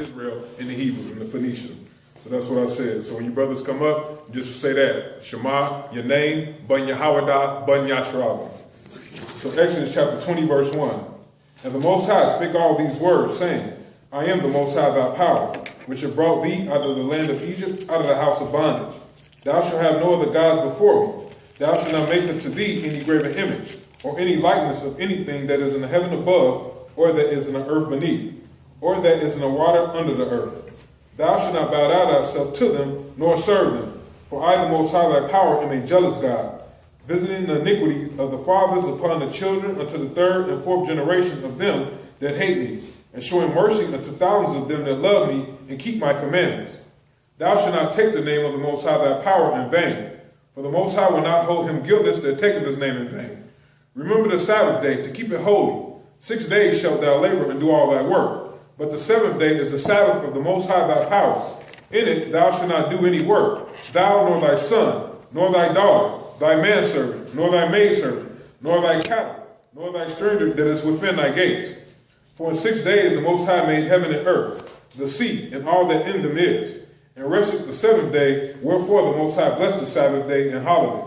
Israel in the Hebrew, in the Phoenician. So that's what I said. So when you brothers come up, just say that. Shema, your name, Ban Yahawada, Ban Yashra'Allah. So Exodus chapter 20, verse 1. And the Most High spake all these words, saying, I am the Most High thy power, which have brought thee out of the land of Egypt, out of the house of bondage. Thou shalt have no other gods before me. Thou shalt not make unto thee any graven image, or any likeness of anything that is in the heaven above, or that is in the earth beneath, or that is in the water under the earth. Thou shalt not bow down thyself to them, nor serve them. For I, the Most High thy power, am a jealous God, visiting the iniquity of the fathers upon the children unto the third and fourth generation of them that hate me, and showing mercy unto thousands of them that love me and keep my commandments. Thou shalt not take the name of the Most High thy power in vain, for the Most High will not hold him guiltless that taketh his name in vain. Remember the Sabbath day to keep it holy. 6 days shalt thou labor and do all thy work, but the seventh day is the Sabbath of the Most High thy power. In it thou shalt not do any work, thou nor thy son, nor thy daughter, thy manservant, nor thy maidservant, nor thy cattle, nor thy stranger that is within thy gates. For in 6 days the Most High made heaven and earth, the sea, and all that in them is, and rested the seventh day, wherefore the Most High blessed the Sabbath day and holiday.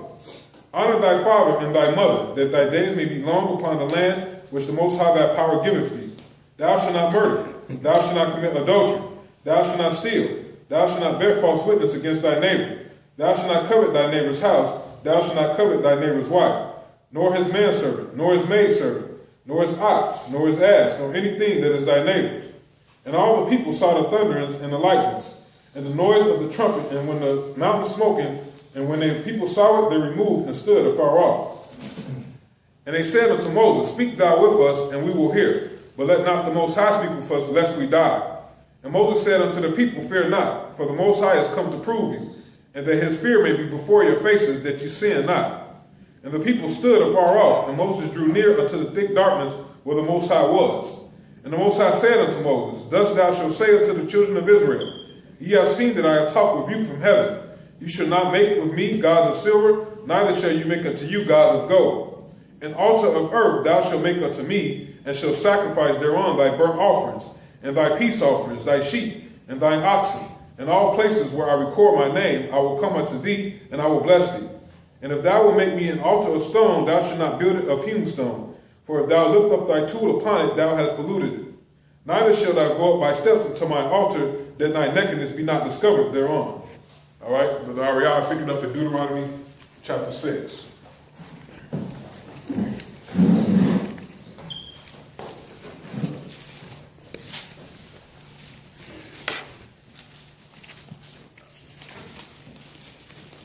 Honor thy father and thy mother, that thy days may be long upon the land which the Most High thy power giveth thee. Thou shalt not murder, thou shalt not commit adultery, thou shalt not steal, thou shalt not bear false witness against thy neighbor, thou shalt not covet thy neighbor's house, thou shalt not covet thy neighbor's wife, nor his manservant, nor his maidservant, nor his ox, nor his ass, nor anything that is thy neighbor's. And all the people saw the thunderings and the lightnings, and the noise of the trumpet, and when the mountain smoking, and when the people saw it, they removed and stood afar off. And they said unto Moses, Speak thou with us, and we will hear, but let not the Most High speak with us, lest we die. And Moses said unto the people, Fear not, for the Most High is come to prove you, and that his fear may be before your faces, that you sin not. And the people stood afar off, and Moses drew near unto the thick darkness where the Most High was. And the Most High said unto Moses, Thus thou shalt say unto the children of Israel, Ye have seen that I have talked with you from heaven. You shall not make with me gods of silver, neither shall you make unto you gods of gold. An altar of earth thou shalt make unto me, and shalt sacrifice thereon thy burnt offerings, and thy peace offerings, thy sheep, and thine oxen. In all places where I record my name, I will come unto thee, and I will bless thee. And if thou wilt make me an altar of stone, thou shalt not build it of hewn stone. For if thou lift up thy tool upon it, thou hast polluted it. Neither shalt thou go up by steps unto my altar, that thy nakedness be not discovered thereon. All right, Brother Ariah picking up in Deuteronomy chapter 6.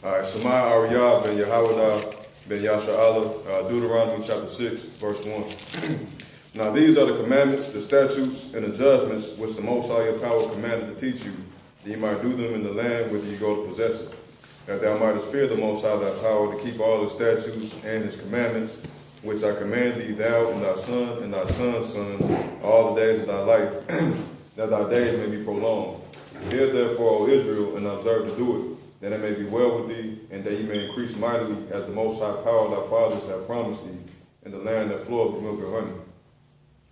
All right, Shema Ariah ben Yahawada ben Yashra'Allah, Deuteronomy chapter 6, verse 1. Now these are the commandments, the statutes, and the judgments which the Most High your power commanded to teach you, that you might do them in the land whither you go to possess it, that thou mightest fear the Most High thy power to keep all his statutes and his commandments, which I command thee, thou and thy son and thy son's son, all the days of thy life, that thy days may be prolonged. Hear therefore, O Israel, and observe to do it, that it may be well with thee, and that ye may increase mightily, as the Most High power thy fathers have promised thee, in the land that floweth with milk and honey.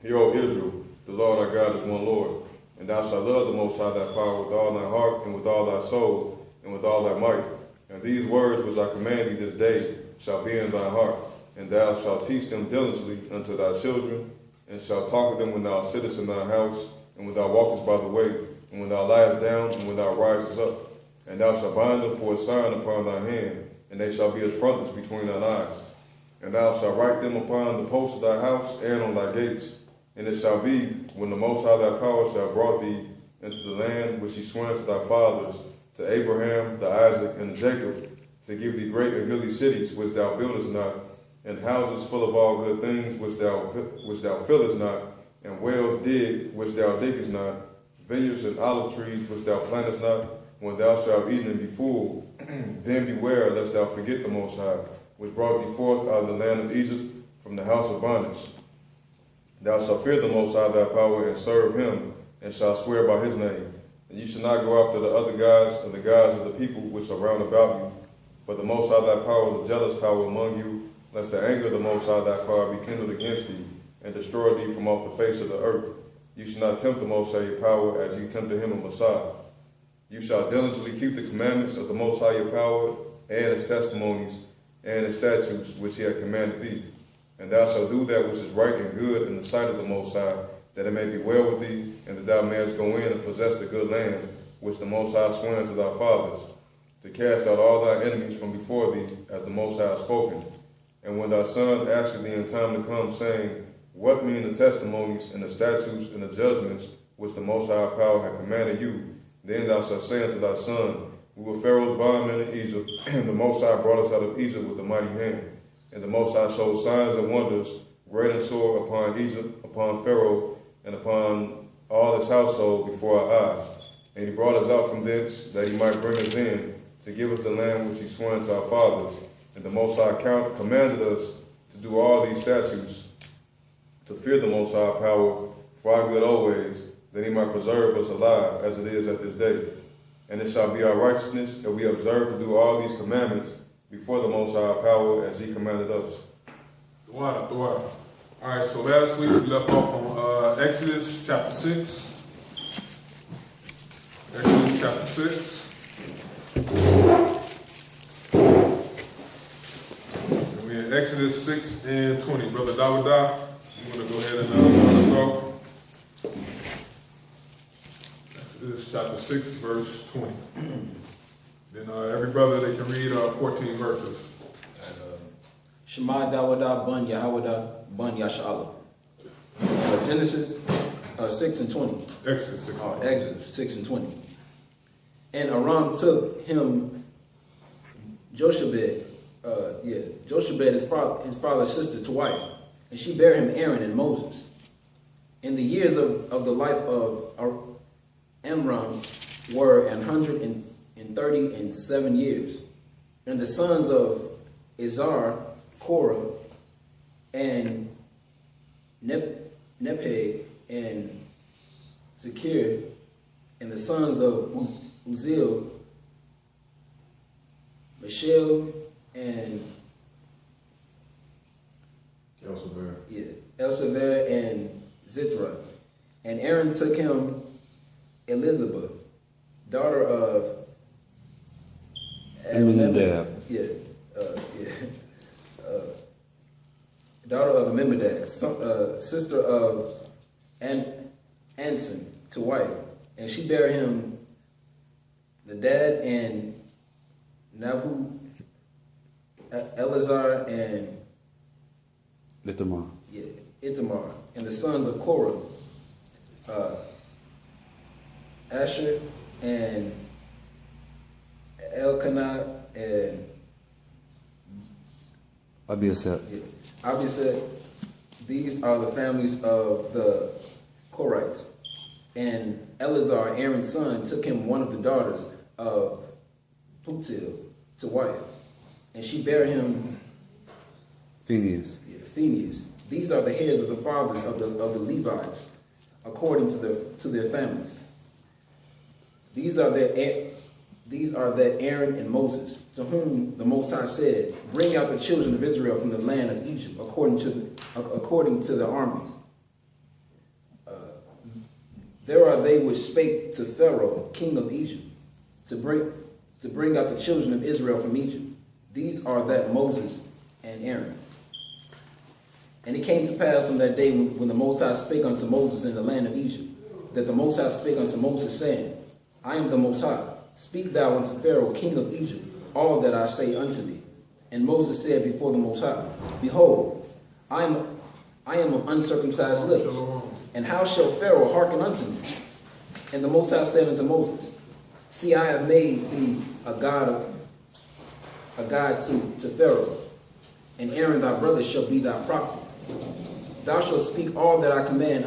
Hear, O Israel, the Lord our God is one Lord, and thou shalt love the Most High thy power with all thy heart, and with all thy soul, and with all thy might. And these words which I command thee this day shall be in thy heart, and thou shalt teach them diligently unto thy children, and shalt talk of them when thou sittest in thy house, and when thou walkest by the way, and when thou liest down, and when thou risest up. And thou shalt bind them for a sign upon thy hand, and they shall be as frontlets between thine eyes. And thou shalt write them upon the posts of thy house and on thy gates. And it shall be, when the Most High thy power shall brought thee into the land which he swore to thy fathers, to Abraham, to Isaac, and to Jacob, to give thee great and goodly cities which thou buildest not, and houses full of all good things which thou fillest not, and wells dig which thou diggest not, vineyards and olive trees which thou plantest not. When thou shalt have eaten and be full, then beware lest thou forget the Most High, which brought thee forth out of the land of Egypt from the house of bondage. Thou shalt fear the Most High thy power, and serve him, and shalt swear by his name. And you shall not go after the other gods, or the gods of the people which are round about you. For the Most High thy power is a jealous power among you, lest the anger of the Most High thy power be kindled against thee, and destroy thee from off the face of the earth. You shall not tempt the Most High your power as ye tempted him in Messiah. You shall diligently keep the commandments of the Most High your power, and his testimonies, and his statutes which he hath commanded thee. And thou shalt do that which is right and good in the sight of the Most High, that it may be well with thee, and that thou mayest go in and possess the good land which the Most High sware unto thy fathers, to cast out all thy enemies from before thee, as the Most High hath spoken. And when thy son asketh thee in time to come, saying, What mean the testimonies and the statutes and the judgments which the Most High power hath commanded you? Then thou shalt say unto thy son, We were Pharaoh's bondmen in Egypt, and the Most High brought us out of Egypt with a mighty hand. And the Most High showed signs and wonders, great and sore, upon Egypt, upon Pharaoh, and upon all his household before our eyes. And he brought us out from thence, that he might bring us in, to give us the land which he swore unto our fathers. And the Most High commanded us to do all these statutes, to fear the Most High power for our good always, that he might preserve us alive as it is at this day. And it shall be our righteousness that we observe to do all these commandments before the Most High power as he commanded us. The water. All right, so last week we left off on Exodus chapter 6. Exodus chapter 6. And we're in Exodus 6 and 20. Brother Dawada, you want to go ahead and start us off? Exodus chapter 6, verse 20. Then every brother, they can read 14 verses. Shema Dawada Bun Yahawada Bun Yasha'Allah. Genesis 6 and 20. Exodus 6 and 20. Exodus 6 and 20. And Aram took him Jochebed, his father's sister, to wife, and she bare him Aaron and Moses. In the years of the life of Amram were 137 years. And the sons of Izhar, Korah, and Nepheg, and Zechir, and the sons of Uzziel, Michelle, and Elsevier, and Zithra. And Aaron took him Elizabeth, daughter of Aminadab. Daughter of Amimadab, sister of Anson, to wife, and she bare him Nadab and Nabu, Eleazar and Ithamar. Ithamar, and the sons of Korah, Asher and Elkanah and Abiasap. Obviously, these are the families of the Korites. And Eleazar, Aaron's son, took him one of the daughters of Putiel to wife, and she bare him Phineas. Phineas. These are the heads of the fathers of the Levites, according to their families. These are that Aaron and Moses, to whom the Most High said, Bring out the children of Israel from the land of Egypt, according to the armies. There are they which spake to Pharaoh, king of Egypt, to bring out the children of Israel from Egypt. These are that Moses and Aaron. And it came to pass on that day when the Most High spake unto Moses in the land of Egypt, that the Most High spake unto Moses, saying, I am the Most High. Speak thou unto Pharaoh, king of Egypt, all that I say unto thee. And Moses said before the Most High, Behold, I am of uncircumcised lips, and how shall Pharaoh hearken unto me? And the Most High said unto Moses, See, I have made thee a god to Pharaoh, and Aaron thy brother shall be thy prophet. Thou shalt speak all that I command.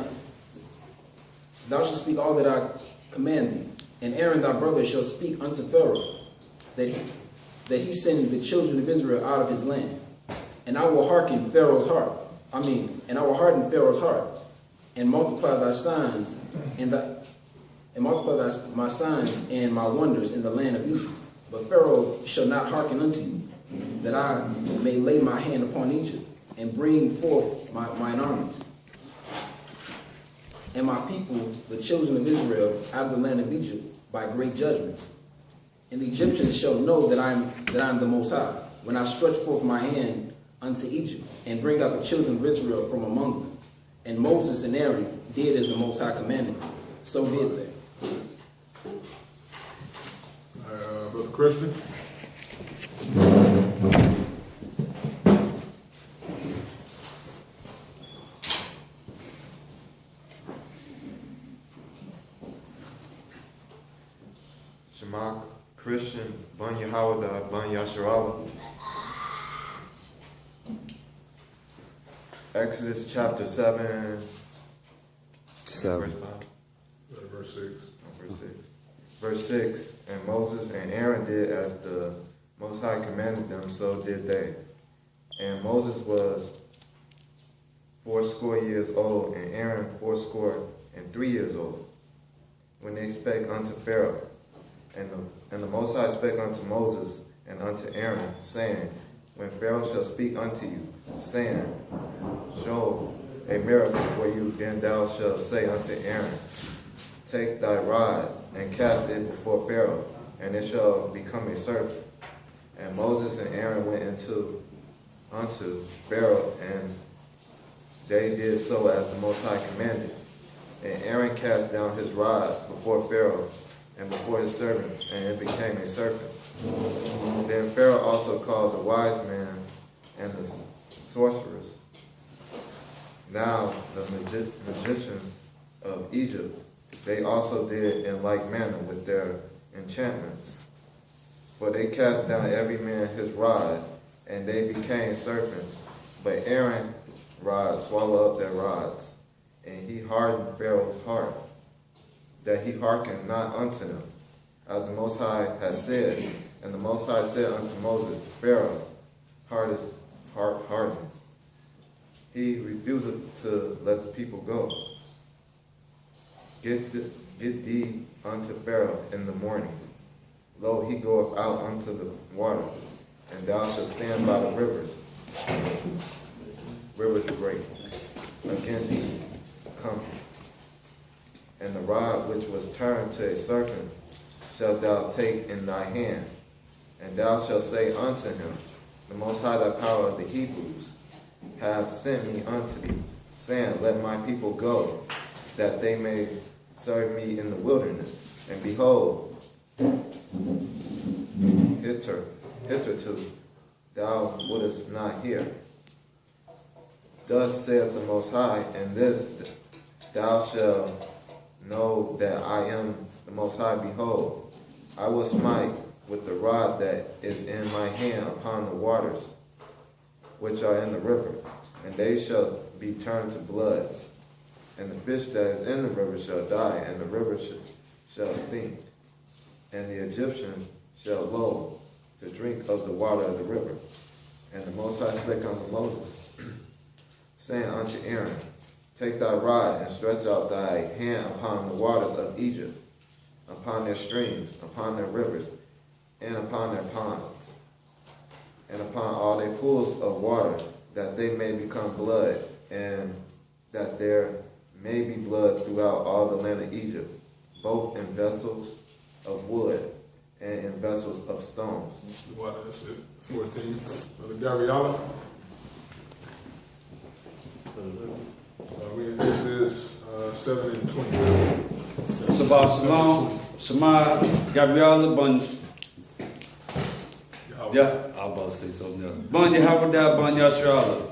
Thou shalt speak all that I command thee. And Aaron thy brother shall speak unto Pharaoh, that he send the children of Israel out of his land. And I will harden Pharaoh's heart, and multiply thy signs, and multiply my signs and my wonders in the land of Egypt. But Pharaoh shall not hearken unto you, that I may lay my hand upon Egypt, and bring forth mine armies. and my people, the children of Israel, out of the land of Egypt by great judgments. And the Egyptians shall know that I am the Most High, when I stretch forth my hand unto Egypt, and bring out the children of Israel from among them. And Moses and Aaron did as the Most High commanded them. So did they. Brother Christian. Shema Christian, Ban Yahawada, Ban Yasharala. Exodus chapter 7. 7. Verse 5. Verse 6. Verse 6. Verse 6. And Moses and Aaron did as the Most High commanded them, so did they. And Moses was 80 years old, and Aaron 83 years old, when they spake unto Pharaoh. And the Most High spake unto Moses and unto Aaron, saying, when Pharaoh shall speak unto you, saying, show a miracle for you, then thou shalt say unto Aaron, take thy rod and cast it before Pharaoh, and it shall become a serpent. And Moses and Aaron went unto Pharaoh, and they did so as the Most High commanded. And Aaron cast down his rod before Pharaoh and before his servants, and it became a serpent. Then Pharaoh also called the wise men and the sorcerers. Now the magicians of Egypt, they also did in like manner with their enchantments. For they cast down every man his rod, and they became serpents. But Aaron's rod swallowed up their rods, and he hardened Pharaoh's heart, that he hearkened not unto them, as the Most High has said. And the Most High said unto Moses, Pharaoh's heart is hardened. He refuseth to let the people go. Get thee unto Pharaoh in the morning. Lo, he goeth out unto the water, and thou shalt stand by the rivers great, against each company. And the rod which was turned to a serpent shalt thou take in thy hand, and thou shalt say unto him, the Most High, thy power of the Hebrews, hath sent me unto thee, saying, let my people go, that they may serve me in the wilderness. And behold, hitherto thou wouldest not hear. Thus saith the Most High, and this thou shalt know that I am the Most High. Behold, I will smite with the rod that is in my hand upon the waters which are in the river, and they shall be turned to blood. And the fish that is in the river shall die, and the river shall stink, and the Egyptians shall loathe to drink of the water of the river. And the Most High spake unto Moses, saying unto Aaron, take thy rod and stretch out thy hand upon the waters of Egypt, upon their streams, upon their rivers, and upon their ponds, and upon all their pools of water, that they may become blood, and that there may be blood throughout all the land of Egypt, both in vessels of wood and in vessels of stones. What is it? 14. Brother Gabriella. We in Exodus 7 and 20. Shabbat Shalom, Shema, Gabriella, Bun. Yeah, I was about to say something else. Bun Yahawada, Bun Yasharala.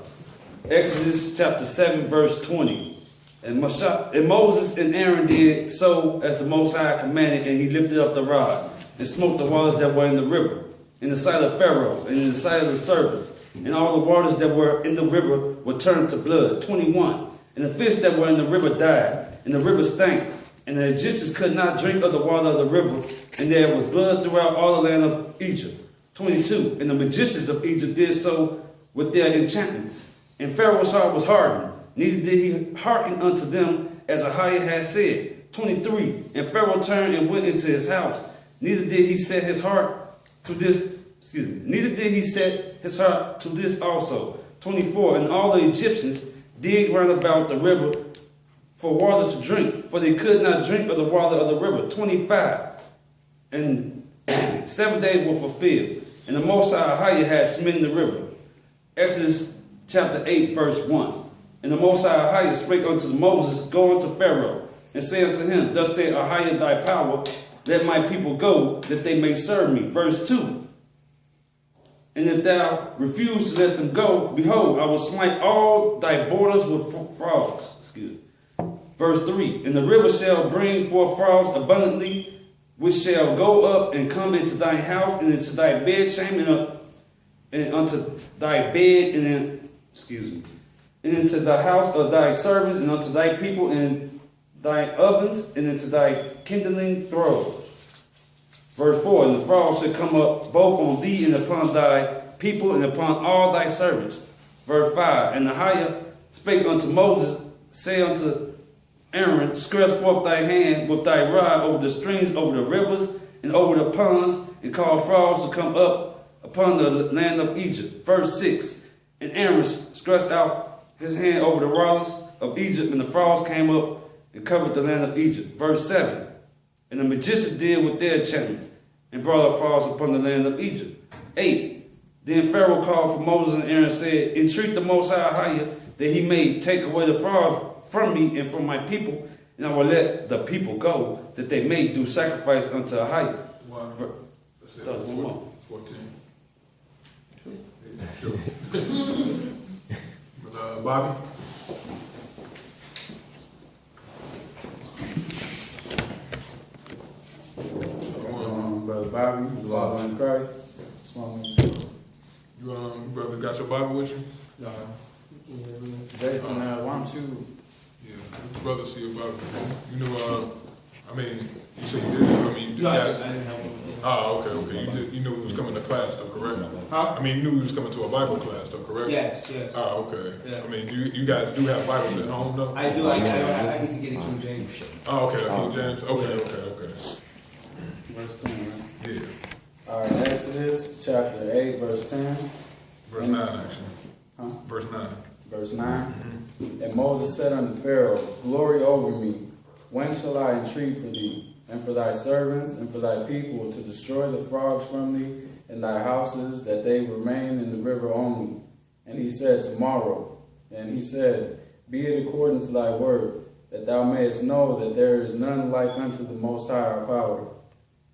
Exodus chapter 7, verse 20. And Moses and Aaron did so as the Most High commanded, and he lifted up the rod and smote the waters that were in the river, in the sight of Pharaoh, and in the sight of the servants. And all the waters that were in the river were turned to blood. 21. And the fish that were in the river died, and the river stank. And the Egyptians could not drink of the water of the river, and there was blood throughout all the land of Egypt. 22. And the magicians of Egypt did so with their enchantments. And Pharaoh's heart was hardened, neither did he hearken unto them as Ahiah had said. 23. And Pharaoh turned and went into his house. Neither did he set his heart to this. Neither did he set his heart to this also. 24. And all the Egyptians dig round about the river for water to drink, for they could not drink of the water of the river. 25. And 7 days were fulfilled, and the Most High had smitten the river. Exodus chapter 8, verse 1. And the Most High spake unto Moses, Go unto Pharaoh, and say unto him, Thus saith Ahijah thy power, Let my people go, that they may serve me. Verse 2. And if thou refuse to let them go, behold, I will smite all thy borders with frogs. Excuse me. Verse 3. And the river shall bring forth frogs abundantly, which shall go up and come into thy house, and into thy bedchamber, and unto thy bed, and into the house of thy servants, and unto thy people, and thy ovens, and into thy kindling throws. Verse 4. And the frogs shall come up both on thee and upon thy people, and upon all thy servants. Verse 5. And Ahijah spake unto Moses, say unto Aaron, Stretch forth thy hand with thy rod over the streams, over the rivers, and over the ponds, and cause frogs to come up upon the land of Egypt. Verse 6. And Aaron stretched out his hand over the waters of Egypt, and the frogs came up and covered the land of Egypt. Verse 7. And the magicians did with their enchantments, and brought up frogs upon the land of Egypt. 8. Then Pharaoh called for Moses and Aaron and said, Entreat the Most High that he may take away the frog from me and from my people, and I will let the people go, that they may do sacrifice unto Ahijah. Wow. That's it. One more. 14. Sure. Bobby? Brother Bobby, father in Christ. You brother got your Bible with you? Jason, why don't you? Yeah, brother see your Bible. You know, I mean, you said you didn't. I mean, you guys. I didn't help him. Oh, okay. You knew he was coming to class, though, correct? Huh? I mean, you knew he was coming to a Bible class, though, correct? Yes. Oh, okay. Yeah. I mean, you guys do have Bibles at home, though? I do. I need to get a King James. Oh, okay. King James. Okay. Verse 10, right? Yeah. All right, Exodus chapter 8, verse 10. Verse 9, actually. Huh? Verse 9. Verse 9. And Moses said unto Pharaoh, Glory over me. When shall I entreat for thee, and for thy servants, and for thy people, to destroy the frogs from thee, and thy houses, that they remain in the river only? And he said, Tomorrow. And he said, Be it according to thy word, that thou mayest know that there is none like unto the Most High our power.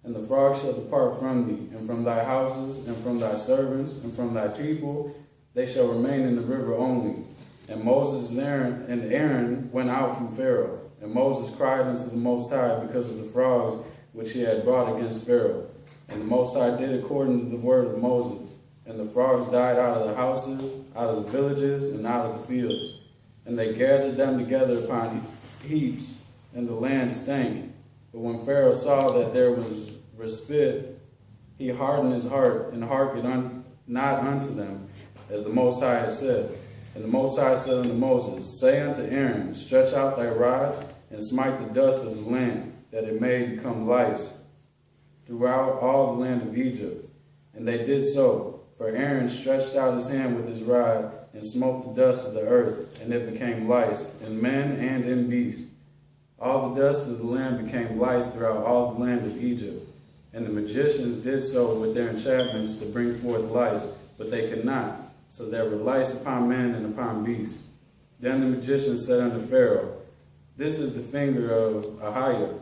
And the frogs shall depart from thee, and from thy houses, and from thy servants, and from thy people, they shall remain in the river only. And Moses and Aaron went out from Pharaoh. And Moses cried unto the Most High because of the frogs which he had brought against Pharaoh. And the Most High did according to the word of Moses. And the frogs died out of the houses, out of the villages, and out of the fields. And they gathered them together upon heaps, and the land stank. But when Pharaoh saw that there was respite, he hardened his heart, and hearkened not unto them, as the Most High had said. And the Most High said unto Moses, Say unto Aaron, Stretch out thy rod, and smite the dust of the land, that it may become lice throughout all the land of Egypt. And they did so, for Aaron stretched out his hand with his rod, and smote the dust of the earth, and it became lice, in men and in beasts. All the dust of the land became lice throughout all the land of Egypt. And the magicians did so with their enchantments to bring forth lice, but they could not. So there were lice upon men and upon beasts. Then the magician said unto Pharaoh, This is the finger of Ahijah.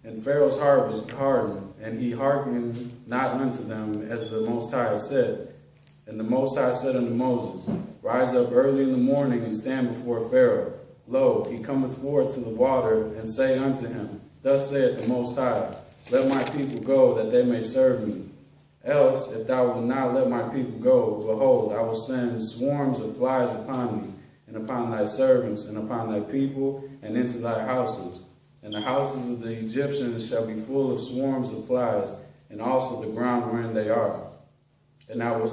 And Pharaoh's heart was hardened, and he hearkened not unto them, as the Most High had said. And the Most High said unto Moses, Rise up early in the morning, and stand before Pharaoh. Lo, he cometh forth to the water, and say unto him, Thus saith the Most High, Let my people go, that they may serve me. Else, if thou wilt not let my people go, behold, I will send swarms of flies upon thee, and upon thy servants, and upon thy people, and into thy houses. And the houses of the Egyptians shall be full of swarms of flies, and also the ground wherein they are. And I will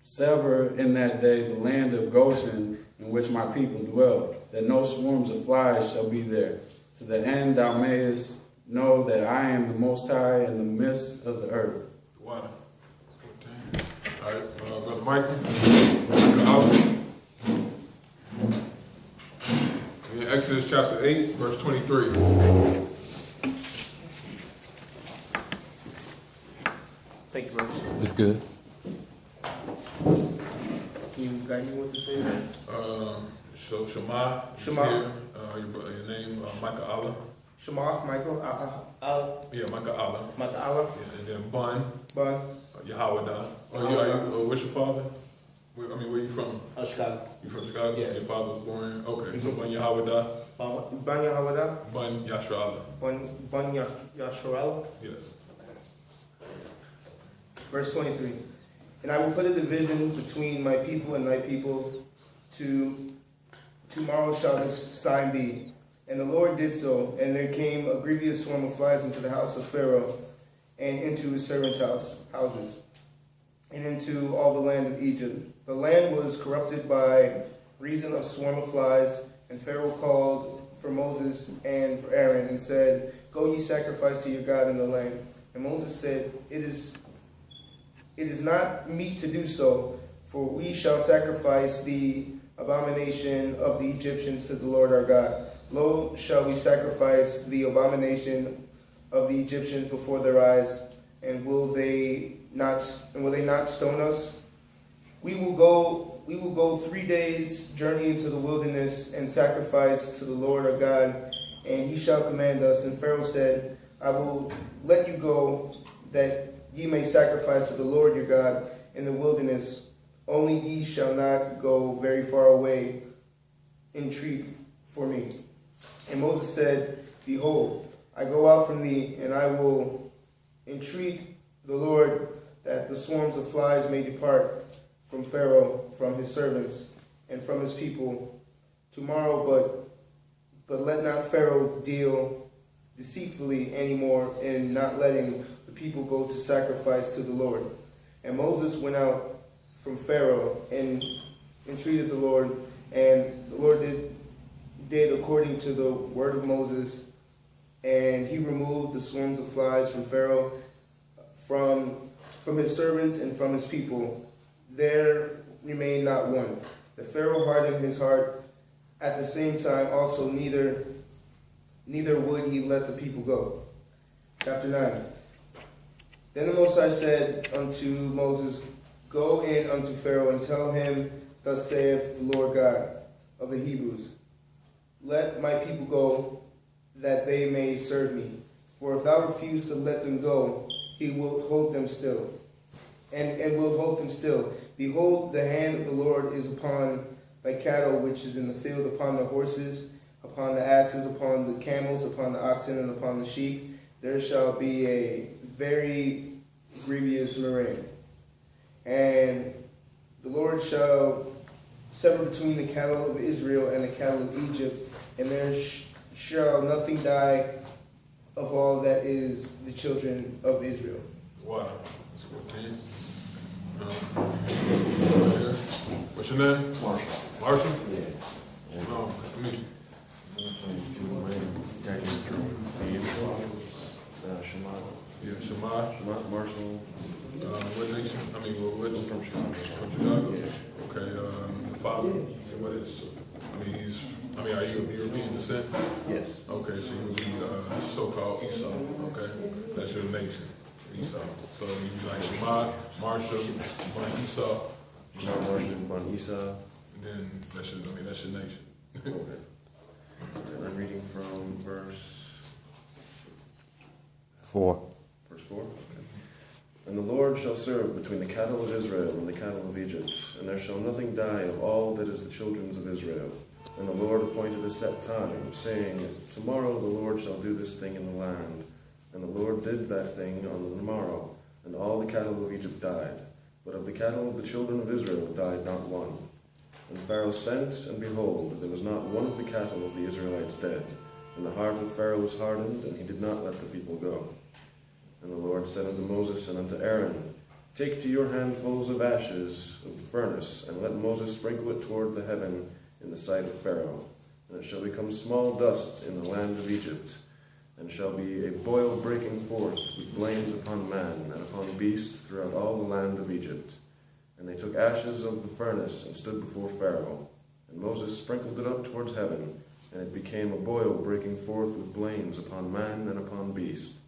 sever in that day the land of Goshen, in which my people dwell, that no swarms of flies shall be there, to the end thou mayest know that I am the Most High in the midst of the earth. Water. All right, Brother Michael. In Exodus chapter 8, verse 23. Thank you, brother. It's good. Can you guide me what to say there? So Shema. is Shema. Here. Your name, Micah Allah. Shema, Michael, Al, Yeah, Micah Allah. Mata Allah, Yeah, and then Bun, Bun, Yahweh. What's your father? Where you from? Chicago. You from Chicago? Yeah. Your father was born. Okay, so Bun Yahweh. Bun Yahweh, Bun Yashra Allah. Bun Yasharel. Yes. Verse 23. And I will put a division between my people and thy people. Tomorrow shall this sign be. And the Lord did so, and there came a grievous swarm of flies into the house of Pharaoh, and into his servants' houses, and into all the land of Egypt. The land was corrupted by reason of swarm of flies, and Pharaoh called for Moses and for Aaron, and said, Go ye sacrifice to your God in the land. And Moses said, It is not meet to do so, for we shall sacrifice the abomination of the Egyptians to the Lord our God. Lo, shall we sacrifice the abomination of the Egyptians before their eyes, and will they not stone us? We will go 3 days' journey into the wilderness and sacrifice to the Lord our God, and he shall command us. And Pharaoh said, I will let you go, that ye may sacrifice to the Lord your God in the wilderness. Only ye shall not go very far away. Entreat for me. And Moses said, Behold, I go out from thee, and I will entreat the Lord that the swarms of flies may depart from Pharaoh, from his servants, and from his people tomorrow, but let not Pharaoh deal deceitfully anymore in not letting the people go to sacrifice to the Lord. And Moses went out from Pharaoh and entreated the Lord, and the Lord did according to the word of Moses, and he removed the swarms of flies from Pharaoh, from his servants and from his people. There remained not one. The Pharaoh hardened his heart. At the same time also neither would he let the people go. Chapter 9. Then the Most High said unto Moses, Go in unto Pharaoh and tell him, Thus saith the Lord God of the Hebrews, Let my people go, that they may serve me. For if thou refuse to let them go, he will hold them still, and will hold them still. Behold, the hand of the Lord is upon thy cattle which is in the field, upon the horses, upon the asses, upon the camels, upon the oxen, and upon the sheep. There shall be a very grievous murrain. And the Lord shall sever between the cattle of Israel and the cattle of Egypt, and there shall nothing die of all that is the children of Israel. Wow. That's 14. What's your name? Marshall. Marshall? Yeah. No, me. Shema. Yeah, Shema. Marshall. What nation? What? From Chicago. From Chicago? Yeah. Okay, your father? What is? Are you of European descent? Yes. Okay, so you would be so-called Esau. Okay, that's your nation, Esau. So you be like Shema, Marshall, Bun Esau. Shema, Marshall, Bun Esau. And then that's your nation. Okay. And I'm reading from verse 4. Verse 4. And the Lord shall serve between the cattle of Israel and the cattle of Egypt, and there shall nothing die of all that is the children of Israel. And the Lord appointed a set time, saying, Tomorrow the Lord shall do this thing in the land. And the Lord did that thing on the morrow, and all the cattle of Egypt died. But of the cattle of the children of Israel died not one. And Pharaoh sent, and behold, there was not one of the cattle of the Israelites dead. And the heart of Pharaoh was hardened, and he did not let the people go. And the Lord said unto Moses and unto Aaron, Take to your handfuls of ashes of the furnace, and let Moses sprinkle it toward the heaven in the sight of Pharaoh. And it shall become small dust in the land of Egypt, and shall be a boil breaking forth with blains upon man and upon beast throughout all the land of Egypt. And they took ashes of the furnace and stood before Pharaoh. And Moses sprinkled it up towards heaven, and it became a boil breaking forth with blains upon man and upon beast.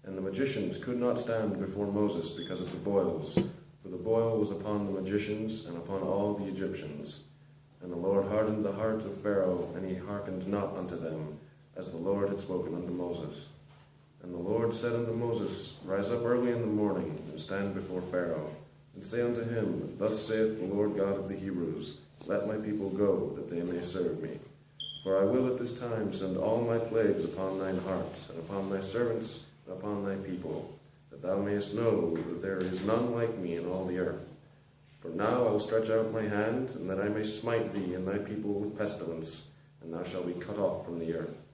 And the magicians could not stand before Moses because of the boils, for the boil was upon the magicians and upon all the Egyptians. And the Lord hardened the heart of Pharaoh, and he hearkened not unto them, as the Lord had spoken unto Moses. And the Lord said unto Moses, Rise up early in the morning, and stand before Pharaoh, and say unto him, Thus saith the Lord God of the Hebrews, Let my people go, that they may serve me. For I will at this time send all my plagues upon thine hearts, and upon thy servants, and upon thy people, that thou mayest know that there is none like me in all the earth. For now I will stretch out my hand, and that I may smite thee and thy people with pestilence, and thou shalt be cut off from the earth.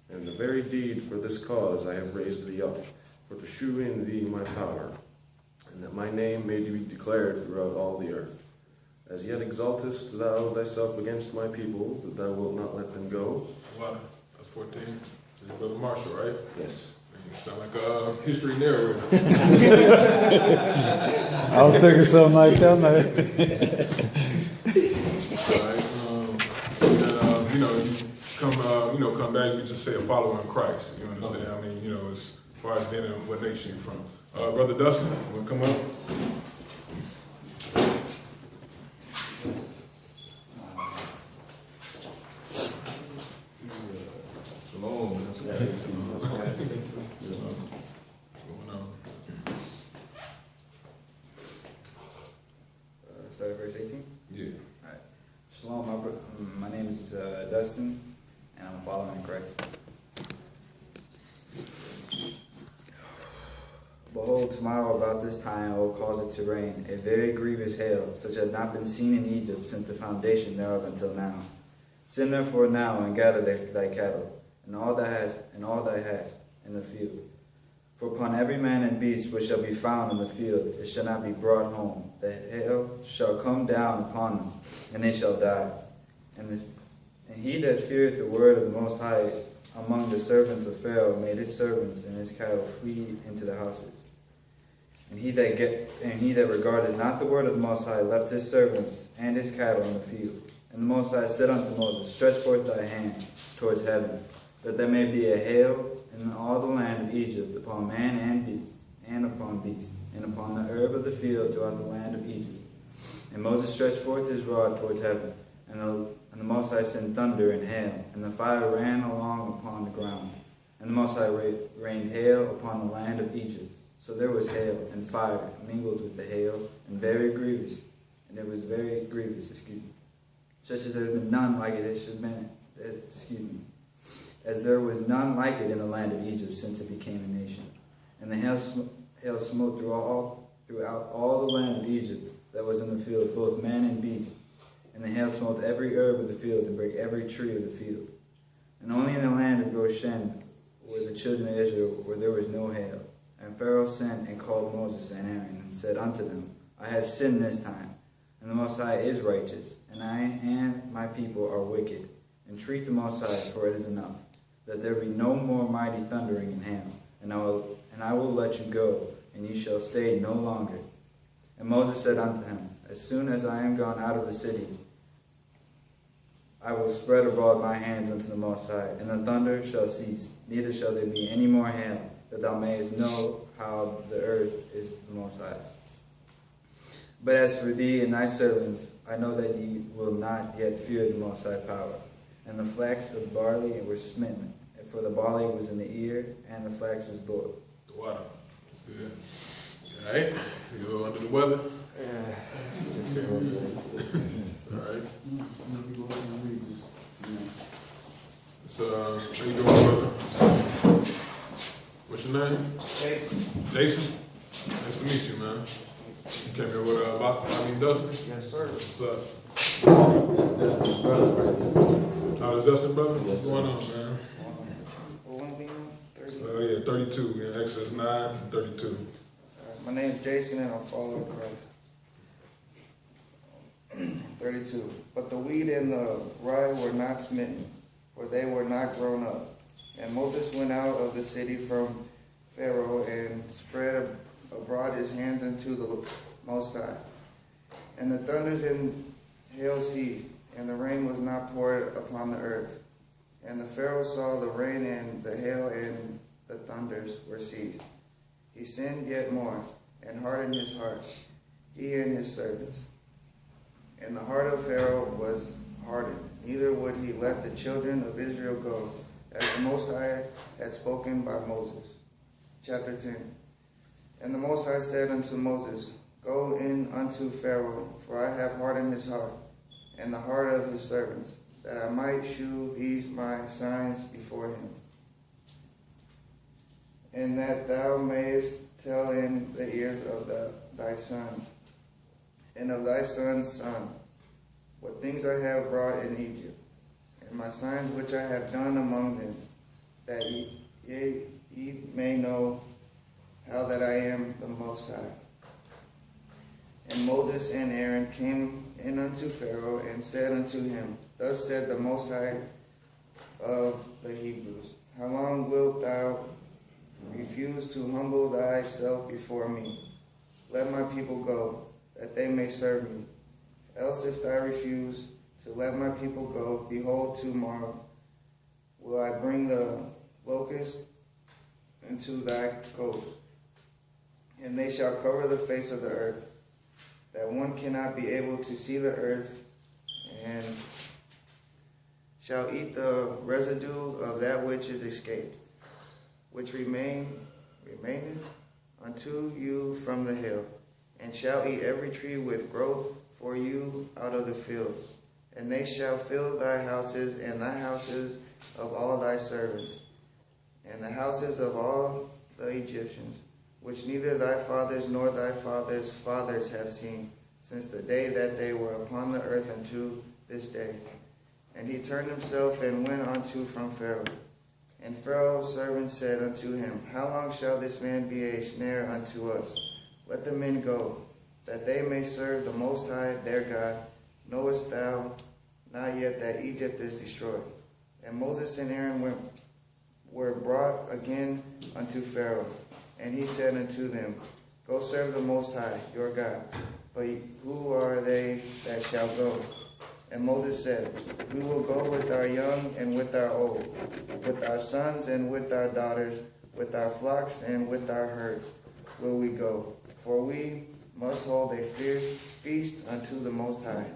And the very deed for this cause I have raised thee up, for to shew in thee my power, and that my name may be declared throughout all the earth. As yet exaltest thou thyself against my people, that thou wilt not let them go. Wow, that's 14. This is Brother Marshall, right? Yes. You sound like a history narrator. I was thinking something like that, man. You come back, you can just say a follower in Christ. You understand? I mean, as far as then what nation you from. Brother Dustin, you want to come up? Shalom, man. Start at verse 18? Yeah. Alright. Shalom, my name is Dustin, and I'm a follower in Christ. Behold, tomorrow about this time I will cause it to rain, a very grievous hail, such as not been seen in Egypt since the foundation thereof until now. Send therefore now and gather thy cattle, and all thou hast in the field. For upon every man and beast which shall be found in the field, it shall not be brought home. The hail shall come down upon them, and they shall die. And he that feareth the word of the Most High among the servants of Pharaoh made his servants and his cattle flee into the houses. And he that regarded not the word of the Most High left his servants and his cattle in the field. And the Most High said unto Moses, Stretch forth thy hand towards heaven, that there may be a hail in all the land of Egypt upon man and beast, and upon beast, and upon the herb of the field throughout the land of Egypt. And Moses stretched forth his rod towards heaven, and the Most High sent thunder and hail, and the fire ran along upon the ground. And the Most High rained hail upon the land of Egypt. So there was hail and fire mingled with the hail, and very grievous. And it was very grievous, such as there had been none like it as there was none like it in the land of Egypt since it became a nation. And the hail smote throughout all the land of Egypt that was in the field, both man and beast. And the hail smote every herb of the field, and brake every tree of the field. And only in the land of Goshen were the children of Israel, where there was no hail. And Pharaoh sent and called Moses and Aaron, and said unto them, I have sinned this time, and the Most High is righteous, and I and my people are wicked. Entreat the Most High, for it is enough, that there be no more mighty thundering and hail, and I will let you go, and you shall stay no longer. And Moses said unto him, As soon as I am gone out of the city, I will spread abroad my hands unto the Most High, and the thunder shall cease, neither shall there be any more hail, that thou mayest know how the earth is the Most High's. But as for thee and thy servants, I know that ye will not yet fear the Most High power. And the flax of barley were smitten, for the barley was in the ear, and the flax was boiled. The water. That's good. All right. So you go under the weather? Yeah. It's all right. So, how you doing, brother? What's your name? Jason. Jason? Nice to meet you, man. You came here with Dustin? Yes, sir. What's up? That's Dustin's brother right there. How is Dustin, brother? Yes, What's sir. going on, man? What one be on? 30. Oh, yeah, 32. Yeah, Exodus 9 and 32. My name is Jason, and I'm following Christ. 32. But the wheat and the rye were not smitten, for they were not grown up. And Moses went out of the city from Pharaoh and spread abroad his hands unto the Most High. And the thunders and hail ceased, and the rain was not poured upon the earth. And the Pharaoh saw the rain and the hail and the thunders were ceased. He sinned yet more, and hardened his heart, he and his servants. And the heart of Pharaoh was hardened, neither would he let the children of Israel go, as the Most High had spoken by Moses. Chapter 10. And the Most High said unto Moses, Go in unto Pharaoh, for I have hardened his heart, and the heart of his servants, that I might shew these my signs before him, and that thou mayest tell in the ears of thy son, and of thy son's son, what things I have wrought in Egypt, and my signs which I have done among them, that ye may know how that I am the Most High. And Moses and Aaron came in unto Pharaoh, and said unto him, Thus said the Most High of the Hebrews, How long wilt thou refuse to humble thyself before me? Let my people go, that they may serve me. Else if thou refuse to let my people go, behold, tomorrow will I bring the locust into thy coast, and they shall cover the face of the earth, that one cannot be able to see the earth, and shall eat the residue of that which is escaped, which remaineth unto you from the hill, and shall eat every tree with growth for you out of the field. And they shall fill thy houses, and the houses of all thy servants, and the houses of all the Egyptians, which neither thy fathers nor thy fathers' fathers have seen, since the day that they were upon the earth unto this day. And he turned himself and went unto from Pharaoh. And Pharaoh's servants said unto him, How long shall this man be a snare unto us? Let the men go, that they may serve the Most High their God. Knowest thou not yet that Egypt is destroyed? And Moses and Aaron were brought again unto Pharaoh. And he said unto them, Go serve the Most High your God. But who are they that shall go? And Moses said, We will go with our young and with our old, with our sons and with our daughters, with our flocks and with our herds will we go. For we must hold a feast unto the Most High.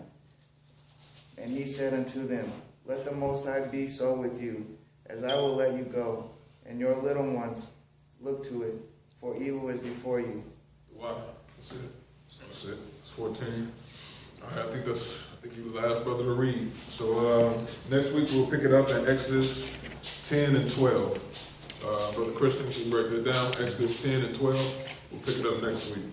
And he said unto them, Let the Most High be so with you, as I will let you go, and your little ones look to it, for evil is before you. Wow, that's it. That's it. It's 14. All right, I think you were the last brother to read. So next week we'll pick it up in Exodus 10 and 12. Brother Christian, can you break that down? Exodus 10 and 12. We'll pick it up next week.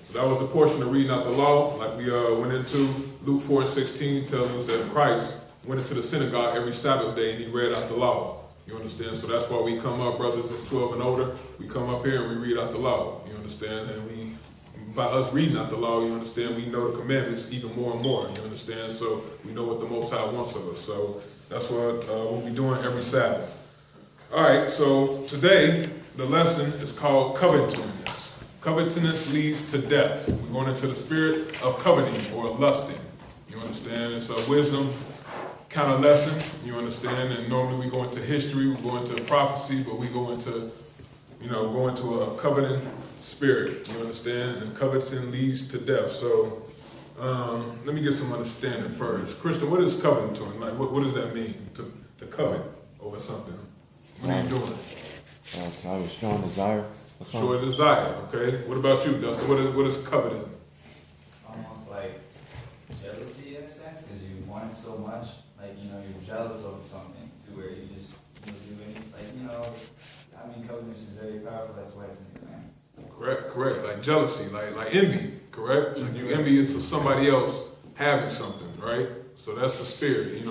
So that was the portion of reading out the law, like we went into. Luke 4 and 16 tells us that Christ went into the synagogue every Sabbath day and he read out the law. You understand? So that's why we come up, brothers that's 12 and older, we come up here and we read out the law. You understand? And by us reading out the law, you understand, we know the commandments even more and more. You understand? So we know what the Most High wants of us. So that's what we'll be doing every Sabbath. All right, so today the lesson is called Covetousness. Covetousness leads to death. We're going into the spirit of coveting or lusting. You understand? It's a wisdom kind of lesson, you understand, and normally we go into history, we go into prophecy, but we go into a coveting spirit, you understand, and coveting leads to death. So let me get some understanding first. Christian, what is coveting? Like, what does that mean, to covet over something? What are you doing? To have a strong desire. Show a desire, okay? What about you, Dustin? What is coveting? Almost like jealousy in a sense, because you want it so much. Like, you're jealous over something to where you just do anything. Like, covetousness is very powerful. That's why it's in the commandments. Correct. Like jealousy, like envy, correct? Like you envious of somebody else having something, right? So that's the spirit,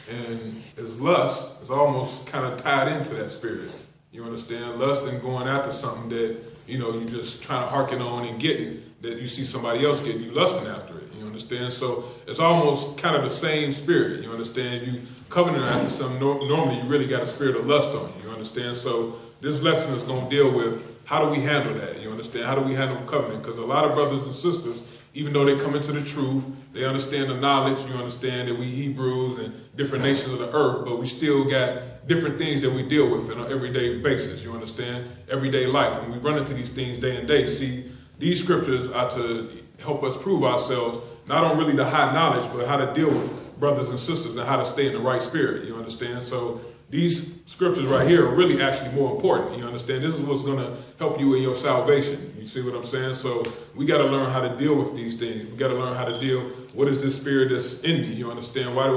and his lust is almost kind of tied into that spirit. You understand? Lust and going after something that, you just trying to hearken on and getting, that you see somebody else getting, you lusting after it. You understand? So it's almost kind of the same spirit. You understand? You coveting after something, normally you really got a spirit of lust on you. You understand? So this lesson is going to deal with how do we handle that? You understand? How do we handle covenant? Because a lot of brothers and sisters, Even though they come into the truth, they understand the knowledge. You understand that we Hebrews and different nations of the earth, but we still got different things that we deal with on an everyday basis. You understand? Everyday life. And we run into these things day and day. See, these scriptures are to help us prove ourselves, not on really the high knowledge, but how to deal with brothers and sisters and how to stay in the right spirit. You understand? So these scriptures right here are really actually more important. You understand? This is what's going to help you in your salvation. You see what I'm saying? So we got to learn how to deal with these things. We got to learn how to deal. What is this spirit that's in me? You understand? Why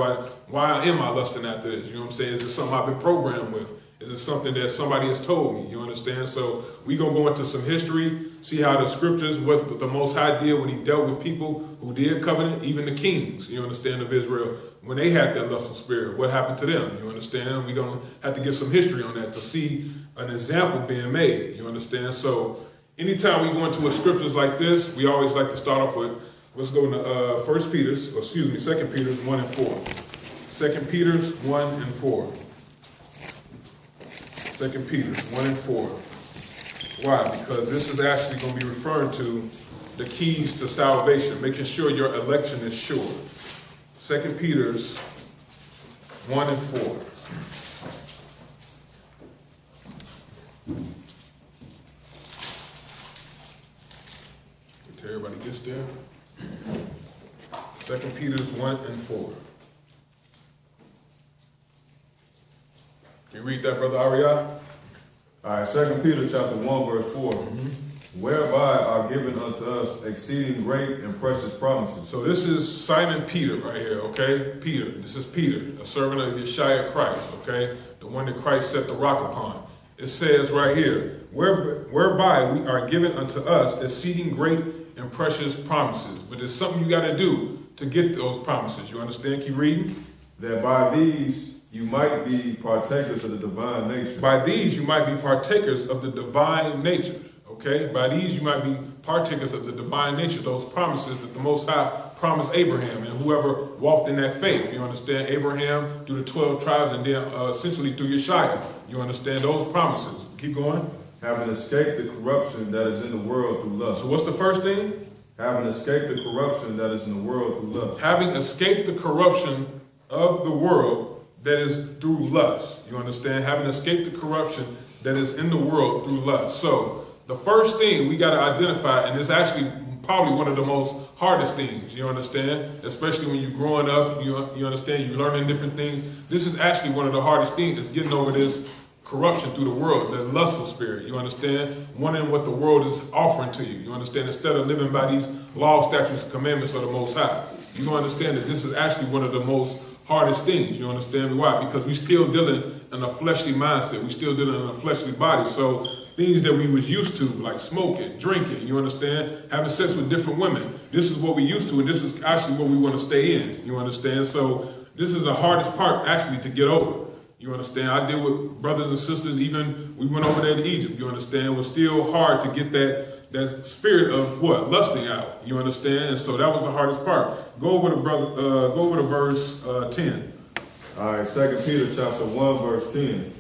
am I lusting after this? You know what I'm saying? Is this something I've been programmed with? Is it something that somebody has told me? You understand? So we're going to go into some history, see how the scriptures, what the Most High did when he dealt with people who did covenant, even the kings, you understand, of Israel, when they had that lustful spirit, what happened to them? You understand? We're going to have to get some history on that to see an example being made. You understand? So anytime we go into a scriptures like this, we always like to start off with, let's go to 2 Peter's 1 and 4. 2 Peter's 1 and 4. 2 Peter 1 and 4. Why? Because this is actually going to be referring to the keys to salvation, making sure your election is sure. 2 Peter's 1 and 4. Until everybody gets there. 2 Peter's 1 and 4. Can you read that, Brother Ariah? All right, 2 Peter chapter 1, verse 4. Whereby are given unto us exceeding great and precious promises. So this is Simon Peter right here, okay? Peter. This is Peter, a servant of Yeshua Christ, okay? The one that Christ set the rock upon. It says right here, whereby we are given unto us exceeding great and precious promises. But there's something you got to do to get those promises. You understand? Keep reading. That by these you might be partakers of the divine nature. By these you might be partakers of the divine nature. Okay? By these you might be partakers of the divine nature, those promises that the Most High promised Abraham and whoever walked in that faith. You understand? Abraham through the 12 tribes and then essentially through Yeshua. You understand those promises. Keep going. Having escaped the corruption that is in the world through lust. So what's the first thing? Having escaped the corruption that is in the world through lust. Having escaped the corruption of the world that is through lust. You understand? Having escaped the corruption that is in the world through lust. So the first thing we got to identify, and it's actually probably one of the most hardest things, you understand? Especially when you're growing up, you understand, you're learning different things. This is actually one of the hardest things, is getting over this corruption through the world, the lustful spirit, you understand? Wanting what the world is offering to you, you understand? Instead of living by these laws, statutes, and commandments of the Most High. You understand that this is actually one of the most hardest things, you understand why? Because we still dealing in a fleshly mindset. We still dealing in a fleshly body. So things that we was used to, like smoking, drinking, you understand? Having sex with different women. This is what we used to, and this is actually what we want to stay in, you understand? So this is the hardest part actually to get over. You understand? I deal with brothers and sisters, even we went over there to Egypt, you understand? It was still hard to get that spirit of what? Lusting out, you understand? And so that was the hardest part. Go over to verse 10. All right, 2 Peter chapter 1, verse 10.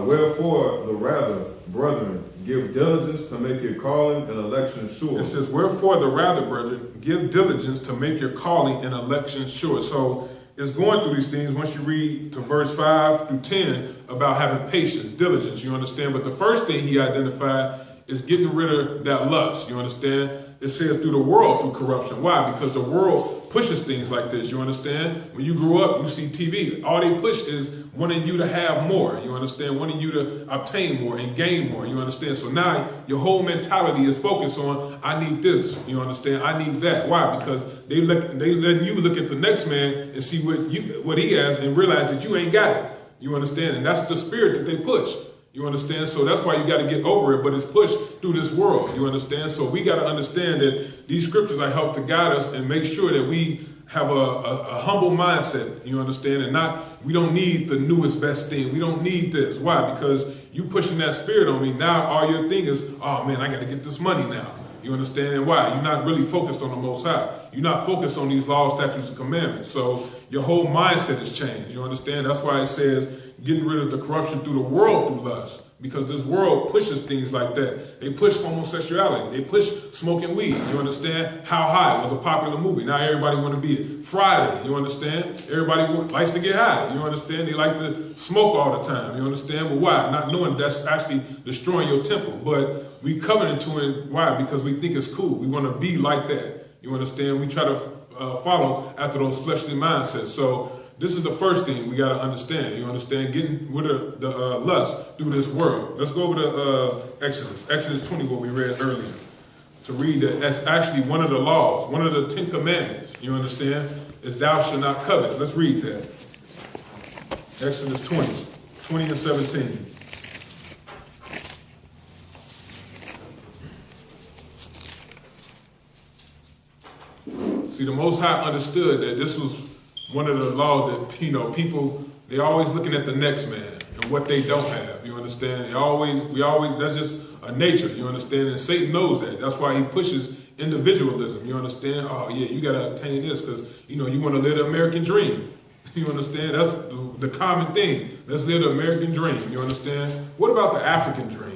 Wherefore the rather, brethren, give diligence to make your calling and election sure. It says, wherefore the rather, brethren, give diligence to make your calling and election sure. So it's going through these things once you read to verse 5 through 10 about having patience, diligence, you understand? But the first thing he identified is getting rid of that lust, you understand? It says through the world, through corruption. Why? Because the world pushes things like this, you understand? When you grow up, you see TV. All they push is wanting you to have more, you understand? Wanting you to obtain more and gain more, you understand? So now your whole mentality is focused on, I need this, you understand? I need that. Why? Because they letting you look at the next man and see what he has and realize that you ain't got it, you understand? And that's the spirit that they push. You understand? So that's why you got to get over it, but it's pushed through this world. You understand? So we got to understand that these scriptures are help to guide us and make sure that we have a humble mindset. You understand? And we don't need the newest best thing. We don't need this. Why? Because you pushing that spirit on me. Now all your thing is, oh man, I got to get this money now. You understand? And why? You're not really focused on the Most High. You're not focused on these laws, statutes, and commandments. So your whole mindset has changed. You understand? That's why it says getting rid of the corruption through the world through lust. Because this world pushes things like that. They push homosexuality. They push smoking weed. You understand? How High was a popular movie. Now everybody want to be it. Friday, you understand? Everybody likes to get high. You understand? They like to smoke all the time. You understand? But why? Not knowing that's actually destroying your temple. But we covenant to it. Why? Because we think it's cool. We want to be like that. You understand? We try to follow after those fleshly mindsets. So this is the first thing we got to understand. You understand? Getting rid of the lust through this world. Let's go over to Exodus. Exodus 20, what we read earlier. To read that that's actually one of the laws, one of the 10 commandments. You understand? Is thou shalt not covet. Let's read that. Exodus 20 and 17. See, the Most High understood that this was one of the laws that, people, they always looking at the next man and what they don't have. You understand? That's just a nature. You understand? And Satan knows that. That's why he pushes individualism. You understand? Oh yeah, you got to obtain this because, you want to live the American dream. You understand? That's the common thing. Let's live the American dream. You understand? What about the African dream?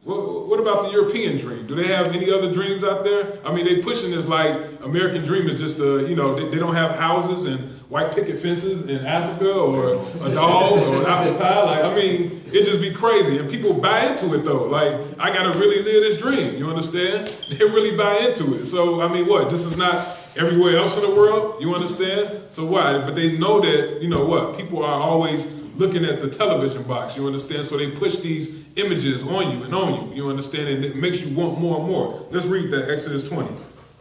What about the European dream? Do they have any other dreams out there? I mean, they pushing this like American dream is just they don't have houses and white picket fences in Africa or a dog or apple pie. It just be crazy. And people buy into it though. Like, I got to really live this dream. You understand? They really buy into it. So, what? This is not everywhere else in the world. You understand? So why? But they know that, people are always looking at the television box. You understand? So they push these images on you and on you. You understand? And it makes you want more and more. Let's read that, Exodus 20.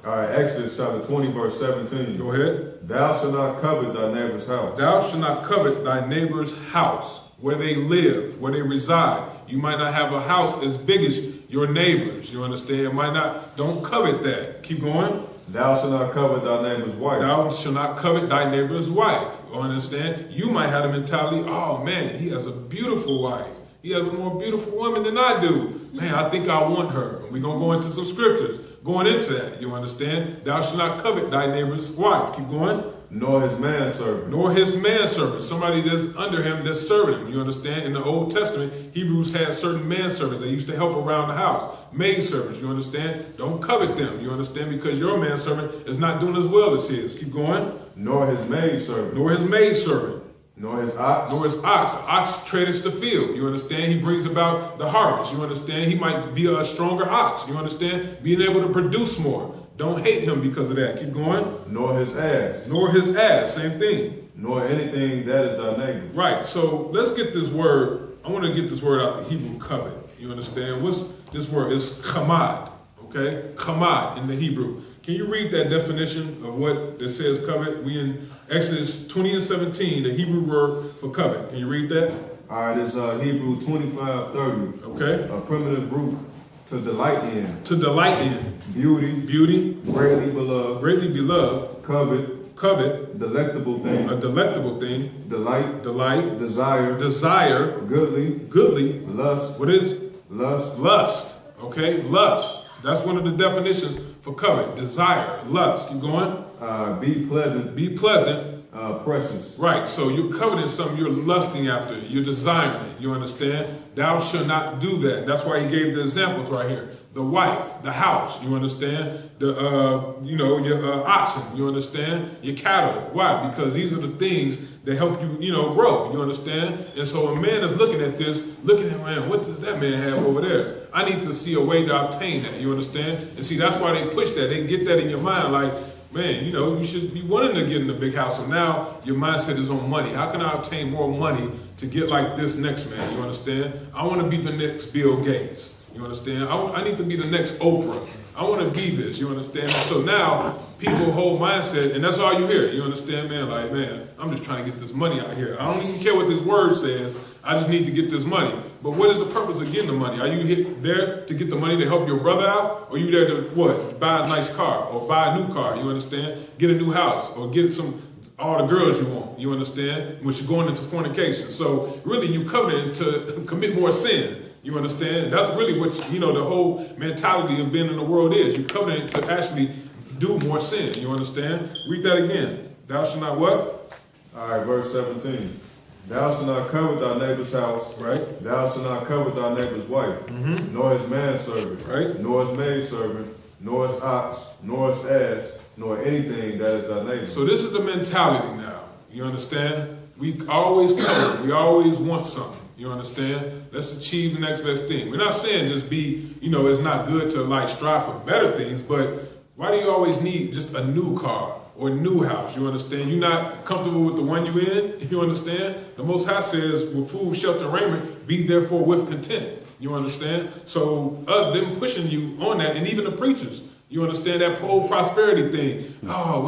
All right, Exodus chapter 20, verse 17. Go ahead. Thou shalt not covet thy neighbor's house. Thou shalt not covet thy neighbor's house, where they live, where they reside. You might not have a house as big as your neighbor's. You understand? Don't covet that. Keep going. Thou shalt not covet thy neighbor's wife. Thou shalt not covet thy neighbor's wife. You understand? You might have the mentality, oh man, he has a beautiful wife. He has a more beautiful woman than I do. Man, I think I want her. We're going to go into some scriptures going into that. You understand? Thou shalt not covet thy neighbor's wife. Keep going. Nor his manservant. Nor his manservant. Somebody that's under him, that's serving him. You understand? In the Old Testament, Hebrews had certain manservants that used to help around the house. Maidservants. You understand? Don't covet them. You understand? Because your manservant is not doing as well as his. Keep going. Nor his maidservant. Nor his maidservant. Nor his ox. Nor his ox. Ox treadeth the field. You understand? He brings about the harvest. You understand? He might be a stronger ox. You understand? Being able to produce more. Don't hate him because of that. Keep going. Nor his ass. Nor his ass. Same thing. Nor anything that is thy neighbor. Right. So let's get this word. I want to get this word out the Hebrew covet. You understand? What's this word? It's chamad. Okay? Chamad in the Hebrew. Can you read that definition of what it says covet? We in Exodus 20 and 17, the Hebrew word for covet. Can you read that? All right, it's Hebrew 25:30. Okay. A primitive root to delight in. To delight in. Beauty. Beauty. Greatly beloved. Greatly beloved. Covet. Covet. Delectable thing. A delectable thing. Delight. Delight. Desire. Desire. Goodly. Goodly. Lust. What is? Lust. Lust. Okay. Lust. That's one of the definitions for covet. Desire. Lust. Keep going. Be pleasant. Be pleasant. Precious. Right. So you're coveting something you're lusting after. You're desiring it. You understand? Thou shalt not do that. That's why he gave the examples right here. The wife, the house. You understand? The your oxen. You understand? Your cattle. Why? Because these are the things that help you, grow. You understand? And so a man is looking at this, looking at, man, what does that man have over there? I need to see a way to obtain that. You understand? And see, that's why they push that. They get that in your mind, like, man, you should be wanting to get in the big house. So now your mindset is on money. How can I obtain more money to get like this next man? You understand? I want to be the next Bill Gates. You understand? I need to be the next Oprah. I want to be this. You understand? So now people whole mindset, and that's all you hear. You understand, man? Like, man, I'm just trying to get this money out here. I don't even care what this word says. I just need to get this money. But what is the purpose of getting the money? Are you there to get the money to help your brother out? Or are you there to, what, buy a nice car or buy a new car? You understand? Get a new house or get all the girls you want. You understand? When you're going into fornication. So really you coveting to commit more sin. You understand? That's really what, the whole mentality of being in the world is. You coveting to actually do more sin. You understand? Read that again. Thou shalt not what? All right, verse 17. Thou shalt not covet thy neighbor's house. Right. Thou shalt not covet thy neighbor's wife, nor his manservant, Right. nor his maidservant, nor his ox, nor his ass, nor anything that is thy neighbor's. So this is the mentality now. You understand? We always covet. We always want something. You understand? Let's achieve the next best thing. We're not saying just be, it's not good to like strive for better things, but why do you always need just a new car or a new house? You understand? You're not comfortable with the one you're in. You understand? The Most High says, with food, shelter, and raiment, be therefore with content. You understand? So them pushing you on that, and even the preachers, you understand that whole prosperity thing. Oh,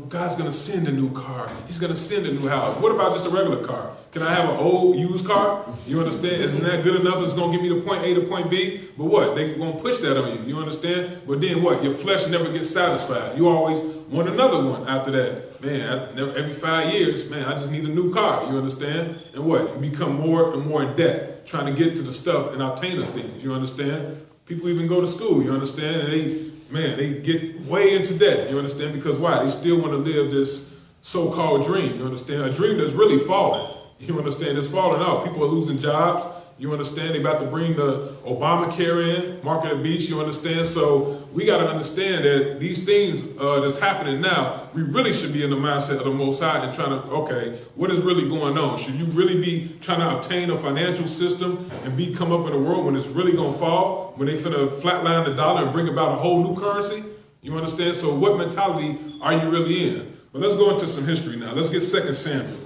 God's going to send a new car. He's going to send a new house. What about just a regular car? Can I have an old used car? You understand? Isn't that good enough? It's going to get me to point A to point B. But what? They're going to push that on you. You understand? But then what? Your flesh never gets satisfied. You always want another one after that. Man, every 5 years, man, I just need a new car. You understand? And what? You become more and more in debt, trying to get to the stuff and obtain the things. You understand? People even go to school. You understand? And they get way into debt. You understand? Because why? They still want to live this so-called dream. You understand? A dream that's really falling. You understand? It's falling off. People are losing jobs. You understand? They about to bring the Obamacare in, market at beach. You understand? So we got to understand that these things that's happening now, we really should be in the mindset of the Most High and trying to, okay, what is really going on? Should you really be trying to obtain a financial system and come up in a world when it's really going to fall, when they finna flatline the dollar and bring about a whole new currency? You understand? So what mentality are you really in? But let's go into some history now. Let's get 2 Samuel.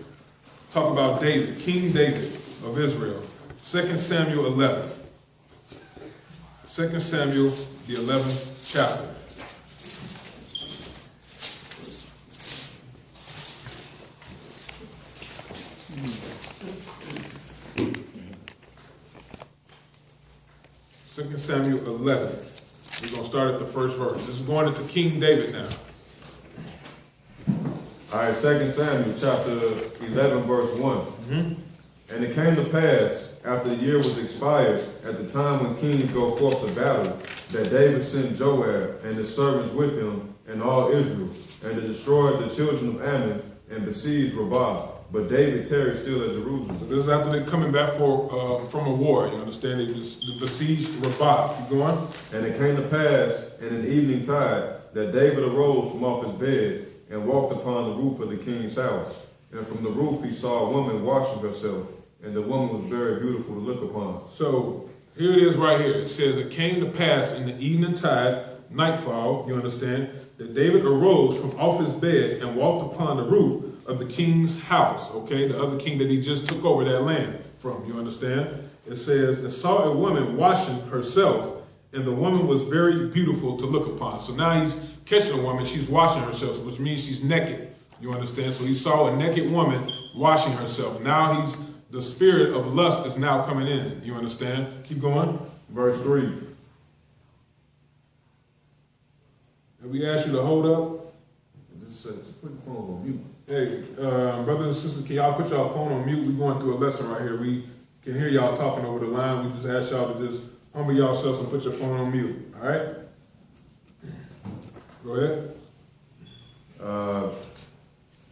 Talk about David, King David of Israel. 2 Samuel 11. 2 Samuel, the 11th chapter. Second Samuel 11. We're going to start at the first verse. This is going into King David now. All right, 2 Samuel chapter 11, verse 1. And it came to pass, after the year was expired, at the time when kings go forth to battle, that David sent Joab and his servants with him and all Israel, and to destroy the children of Ammon and besiege Rabbah. But David tarried still at Jerusalem. So this is after they're coming back from a war. You understand? They besieged Rabbah. Keep going. And it came to pass in an evening tide that David arose from off his bed and walked upon the roof of the king's house. And from the roof he saw a woman washing herself, and the woman was very beautiful to look upon. So here it is right here. It says, it came to pass in the evening tide, nightfall, you understand, that David arose from off his bed and walked upon the roof of the king's house, okay? The other king that he just took over that land from, you understand? It says, and saw a woman washing herself, and the woman was very beautiful to look upon. So now he's catching a woman, she's washing herself, which means she's naked, you understand? So he saw a naked woman washing herself. Now the spirit of lust is now coming in, you understand? Keep going. Verse 3. And we ask you to hold up. Just put the phone on mute. Hey, brothers and sisters, can y'all put y'all phone on mute? We're going through a lesson right here. We can hear y'all talking over the line. We just ask y'all to just humble yourselves and put your phone on mute. All right? Go ahead.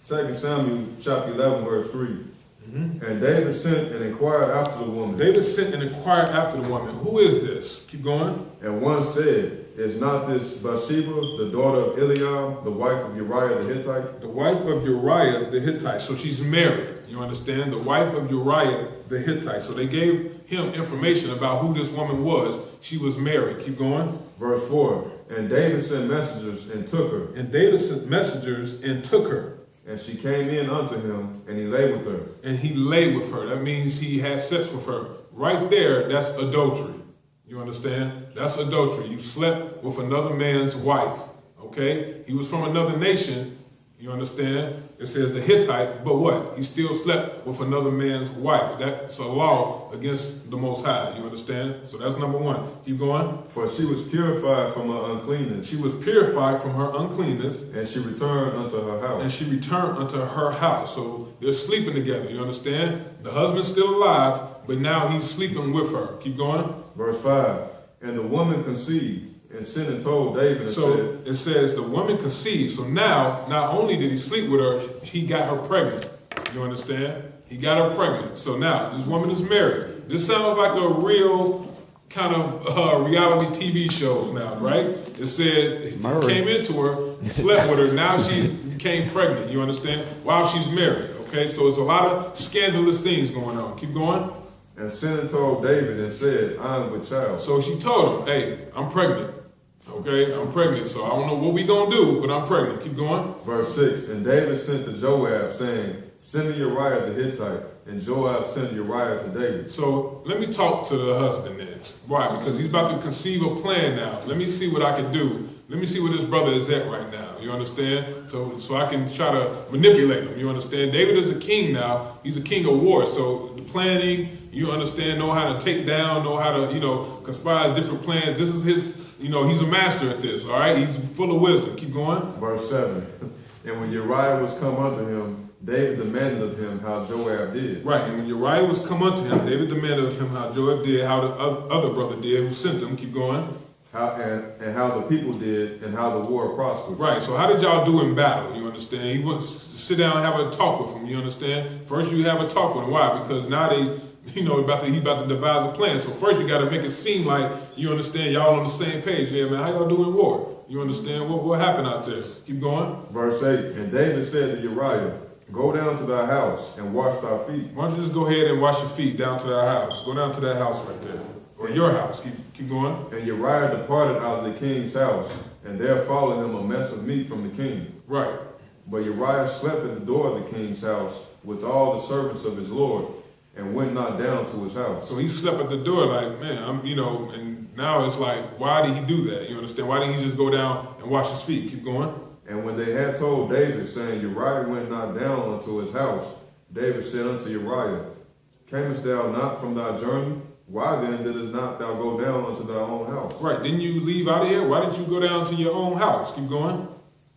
2 Samuel chapter 11, verse 3. And David sent and inquired after the woman. David sent and inquired after the woman. Who is this? Keep going. And one said, is not this Bathsheba, the daughter of Eliam, the wife of Uriah the Hittite? The wife of Uriah the Hittite. So she's married. You understand? The wife of Uriah the Hittite. So they gave him information about who this woman was. She was married. Keep going. Verse 4. And David sent messengers and took her. And David sent messengers and took her. And she came in unto him, and he lay with her. And he lay with her. That means he had sex with her. Right there, that's adultery. You understand? That's adultery. You slept with another man's wife. Okay? He was from another nation. You understand? It says the Hittite, but what? He still slept with another man's wife. That's a law against the Most High. You understand? So that's number one. Keep going. For she was purified from her uncleanness. She was purified from her uncleanness. And she returned unto her house. And she returned unto her house. So they're sleeping together. You understand? The husband's still alive, but now he's sleeping with her. Keep going. Verse 5. And the woman conceived and sent and told David and said. It says the woman conceived. So now, not only did he sleep with her, he got her pregnant. You understand? He got her pregnant. So now, this woman is married. This sounds like a real kind of reality TV shows now, right? It said he came into her, slept with her, now she's became pregnant, you understand? While she's married, okay? So it's a lot of scandalous things going on. Keep going. And Sinner told David and said, I am with child. So she told him, hey, I'm pregnant. Okay, I'm pregnant, so I don't know what we gonna do, but I'm pregnant. Keep going. Verse 6, and David sent to Joab, saying, send me Uriah the Hittite. And Joab sent Uriah to David. So let me talk to the husband then. Why? Because he's about to conceive a plan now. Let me see what I can do. Let me see where this brother is at right now. You understand? So I can try to manipulate him. You understand? David is a king now. He's a king of war. So the planning, you understand, know how to take down, know how to, conspire different plans. This is his, he's a master at this, all right? He's full of wisdom. Keep going. Verse 7, and when Uriah was come unto him, David demanded of him how Joab did. Right, and when Uriah was come unto him, David demanded of him how Joab did, how the other brother did who sent him. Keep going. And how the people did, and how the war prospered. Right, so how did y'all do in battle? You understand? He wants to sit down and have a talk with him. You understand? First you have a talk with him. Why? Because now he about to devise a plan. So first you got to make it seem like, you understand, y'all on the same page. Yeah, man, how y'all do in war? You understand? What happened out there? Keep going. Verse 8, and David said to Uriah, go down to thy house and wash thy feet. Why don't you just go ahead and wash your feet down to thy house? Go down to that house right there. Or your house. Keep going. And Uriah departed out of the king's house, and there followed him a mess of meat from the king. Right. But Uriah slept at the door of the king's house with all the servants of his lord, and went not down to his house. So he slept at the door like, man, and now it's like, why did he do that? You understand? Why didn't he just go down and wash his feet? Keep going. And when they had told David, saying, Uriah went not down unto his house, David said unto Uriah, camest thou not from thy journey? Why then didst not thou go down unto thy own house? Right, didn't you leave out of here? Why didn't you go down to your own house? Keep going.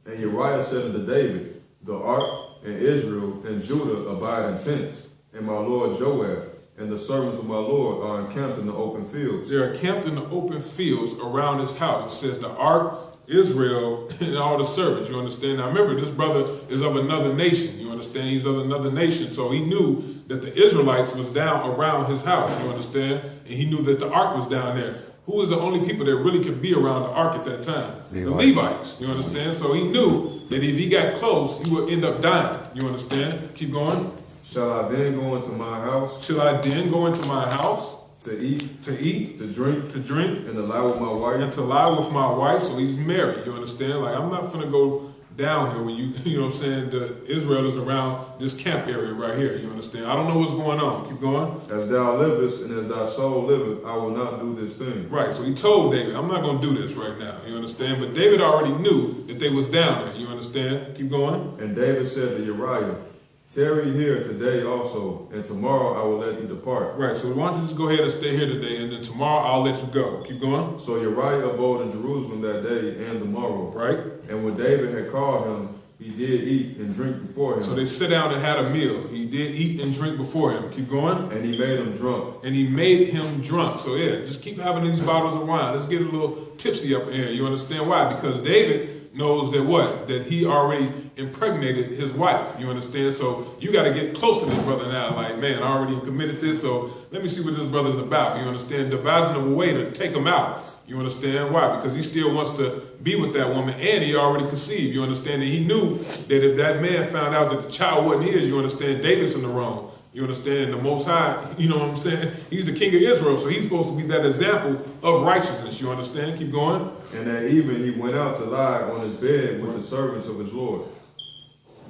And Uriah said unto David, the ark and Israel and Judah abide in tents, and my lord Joab and the servants of my lord are encamped in the open fields. They're encamped in the open fields around his house. It says the ark, Israel, and all the servants. You understand? Now remember, this brother is of another nation. You understand? He's of another nation. So he knew that the Israelites was down around his house. You understand? And he knew that the ark was down there. Who was the only people that really could be around the ark at that time? The Levites. You understand? So he knew that if he got close, he would end up dying. You understand? Keep going. Shall I then go into my house? Shall I then go into my house? To eat, to drink, and to lie with my wife. And to lie with my wife. So he's married, you understand? Like, I'm not gonna go down here when you know what I'm saying, the Israel is around this camp area right here, you understand? I don't know what's going on. Keep going. As thou livest and as thy soul liveth, I will not do this thing. Right, so he told David, I'm not gonna do this right now, you understand? But David already knew that they was down there, you understand? Keep going. And David said to Uriah, tarry here today also, and tomorrow I will let you depart. Right, so why don't you just go ahead and stay here today, and then tomorrow I'll let you go. Keep going. So Uriah abode in Jerusalem that day and the morrow. Right. And when David had called him, he did eat and drink before him. So they sit down and had a meal. He did eat and drink before him. Keep going. And he made him drunk. And he made him drunk. So yeah, just keep having these bottles of wine. Let's get a little tipsy up in here. You understand why? Because David knows that what? That he already impregnated his wife. You understand? So you got to get close to this brother now. Like, man, I already committed this, so let me see what this brother's about. You understand? Devising a way to take him out. You understand? Why? Because he still wants to be with that woman, and he already conceived. You understand? And he knew that if that man found out that the child wasn't his, you understand, David's in the wrong. You understand? The Most High, you know what I'm saying? He's the king of Israel, so he's supposed to be that example of righteousness. You understand? Keep going. And that evening he went out to lie on his bed with the servants of his Lord,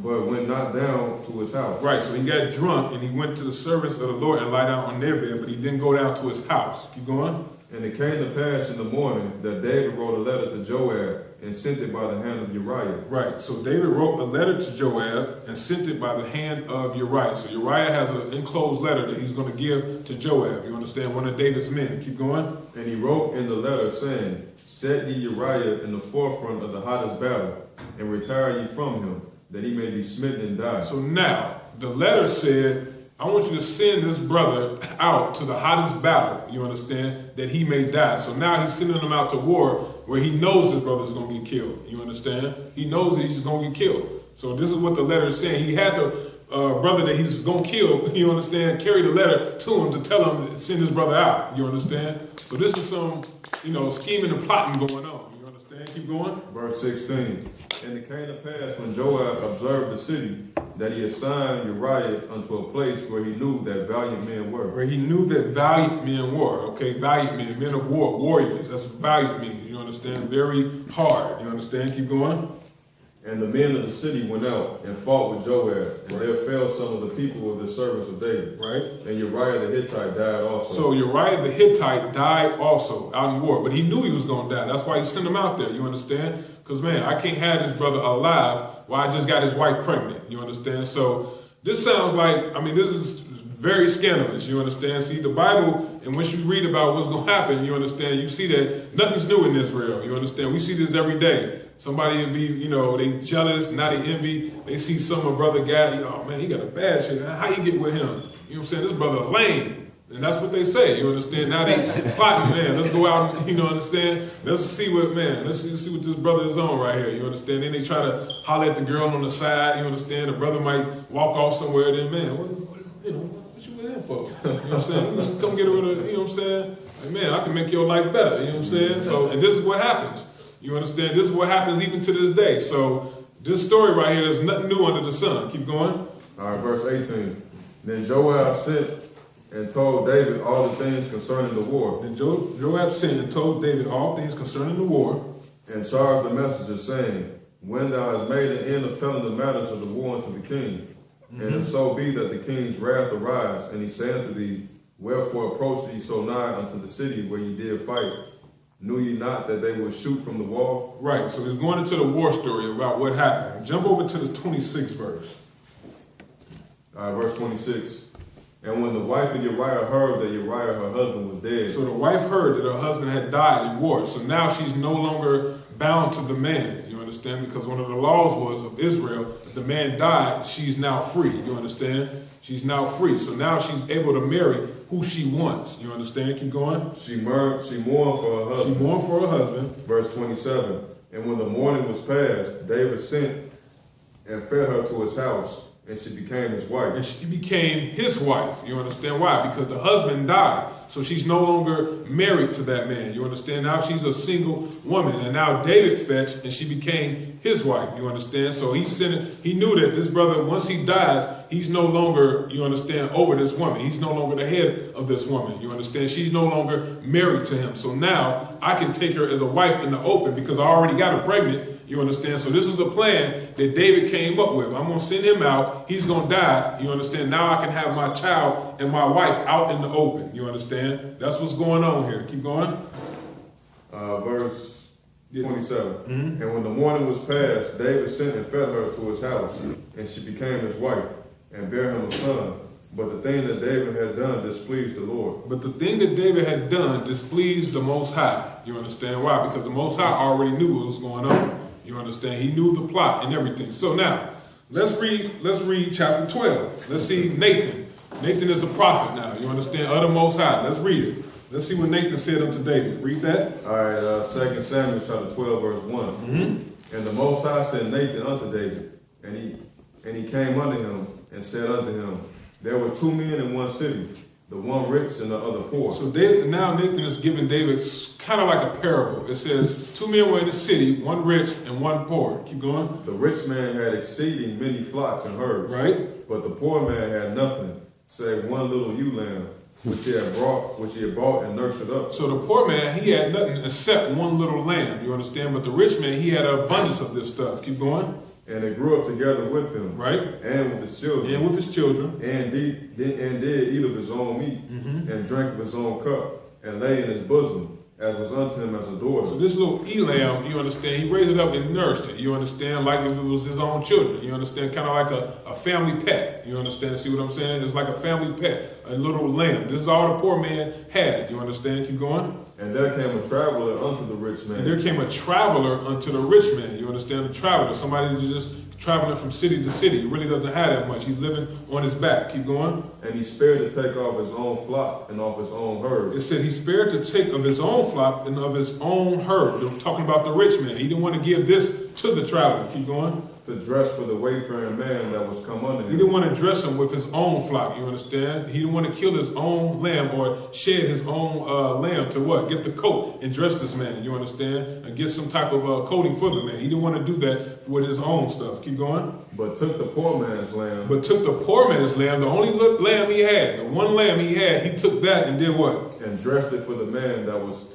but went not down to his house. Right, so he got drunk and he went to the servants of the Lord and lie down on their bed, but he didn't go down to his house. Keep going. And it came to pass in the morning that David wrote a letter to Joab and sent it by the hand of Uriah. Right, so David wrote a letter to Joab and sent it by the hand of Uriah. So Uriah has an enclosed letter that he's going to give to Joab. You understand? One of David's men. Keep going. And he wrote in the letter saying, set ye Uriah in the forefront of the hottest battle, and retire ye from him, that he may be smitten and die. So now, the letter said, I want you to send this brother out to the hottest battle, you understand, that he may die. So now he's sending him out to war where he knows his brother's going to get killed, you understand? He knows that he's going to get killed. So this is what the letter is saying. He had to brother that he's gonna kill, you understand, carried a letter to him to tell him to send his brother out, you understand? So this is some, scheming and plotting going on, you understand? Keep going. Verse 16. And it came to pass when Joab observed the city that he assigned Uriah unto a place where he knew that valiant men were. Where he knew that valiant men were, okay? Valiant men, men of war, warriors. That's what valiant means, you understand? Very hard, you understand? Keep going. And the men of the city went out and fought with Joab, and there fell some of the people of the servants of David. Right. And Uriah the Hittite died also. So Uriah the Hittite died also out in war, but he knew he was going to die. That's why he sent him out there, you understand? Because, man, I can't have this brother alive while I just got his wife pregnant, you understand? So this sounds like, this is very scandalous, you understand? See, the Bible, and once you read about what's going to happen, you understand, you see that nothing's new in Israel, you understand? We see this every day. Somebody will be, they jealous, now they envy. They see some brother guy, oh man, he got a bad shit. How you get with him? You know what I'm saying? This brother lame. And that's what they say, you understand? Now they plotting, man, let's go out and, understand? Let's see what this brother is on right here, you understand? Then they try to holler at the girl on the side, you understand? The brother might walk off somewhere, then, man, what you with him for? You know what I'm saying? Come get rid of, you know what I'm saying? Like, man, I can make your life better, you know what I'm saying? So, and this is what happens. You understand? This is what happens even to this day. So this story right here is nothing new under the sun. Keep going. All right, verse 18. Then Joab sent and told David all the things concerning the war. Then Joab sent and told David all things concerning the war. And charged the messenger, saying, when thou hast made an end of telling the matters of the war unto the king, and if so be that the king's wrath arise, and he say unto thee, wherefore approach ye so nigh unto the city where ye did fight? Knew ye not that they would shoot from the wall? Right, so he's going into the war story about what happened. Jump over to the 26th verse. Verse 26. And when the wife of Uriah heard that Uriah, her husband, was dead. So the wife heard that her husband had died in war. So now she's no longer bound to the man. You understand? Because one of the laws was of Israel, if the man died, she's now free. You understand? She's now free. So now she's able to marry who she wants. You understand? Keep going. She mourned for her husband. She mourned for her husband. Verse 27. And when the morning was past, David sent and fed her to his house, and she became his wife. And she became his wife. You understand why? Because the husband died. So she's no longer married to that man. You understand? Now she's a single woman. And now David fetched and she became his wife. You understand? So he knew that this brother, once he dies, he's no longer, you understand, over this woman. He's no longer the head of this woman. You understand? She's no longer married to him. So now I can take her as a wife in the open because I already got her pregnant. You understand? So this is a plan that David came up with. I'm going to send him out. He's going to die. You understand? Now I can have my child and my wife out in the open. You understand? That's what's going on here. Keep going. Verse 27. And when the morning was past, David sent and fed her to his house, and she became his wife, and bare him a son. But the thing that David had done displeased the Lord. But the thing that David had done displeased the Most High. You understand why? Because the Most High already knew what was going on. You understand? He knew the plot and everything. So now, let's read chapter 12. Let's see Nathan. Nathan is a prophet now. You understand? Of the Most High. Let's read it. Let's see what Nathan said unto David. Read that. All right, 2 Samuel chapter 12, verse 1. And the Most High sent Nathan unto David, and he came unto him and said unto him, there were two men in one city, the one rich and the other poor. So now Nathan is giving David kind of like a parable. It says, two men were in the city, one rich and one poor. Keep going. The rich man had exceeding many flocks and herds. Right. But the poor man had nothing, save one little ewe lamb, which he had bought and nurtured up. So the poor man, he had nothing except one little lamb. You understand? But the rich man, he had an abundance of this stuff. Keep going. And it grew up together with him, right, and with his children, and did eat of his own meat, and drank of his own cup, and lay in his bosom, as was unto him as a daughter. So this little elam, you understand, he raised it up and nursed it. You understand, like if it was his own children. You understand, kind of like a family pet. You understand? See what I'm saying? It's like a family pet, a little lamb. This is all the poor man had. You understand? Keep going. And there came a traveler unto the rich man. And there came a traveler unto the rich man. You understand? A traveler, somebody just traveling from city to city. He really doesn't have that much. He's living on his back. Keep going. And he spared to take off his own flock and off his own herd. It said he spared to take of his own flock and of his own herd. They're talking about the rich man. He didn't want to give this to the traveler. Keep going. To dress for the wayfaring man that was come unto him. He didn't want to dress him with his own flock, you understand? He didn't want to kill his own lamb or shed his own lamb to what? Get the coat and dress this man, you understand? And get some type of coating for the man. He didn't want to do that with his own stuff. Keep going. But took the poor man's lamb. But took the poor man's lamb, the only lamb he had, the one lamb he had, he took that and did what? And dressed it for the man that was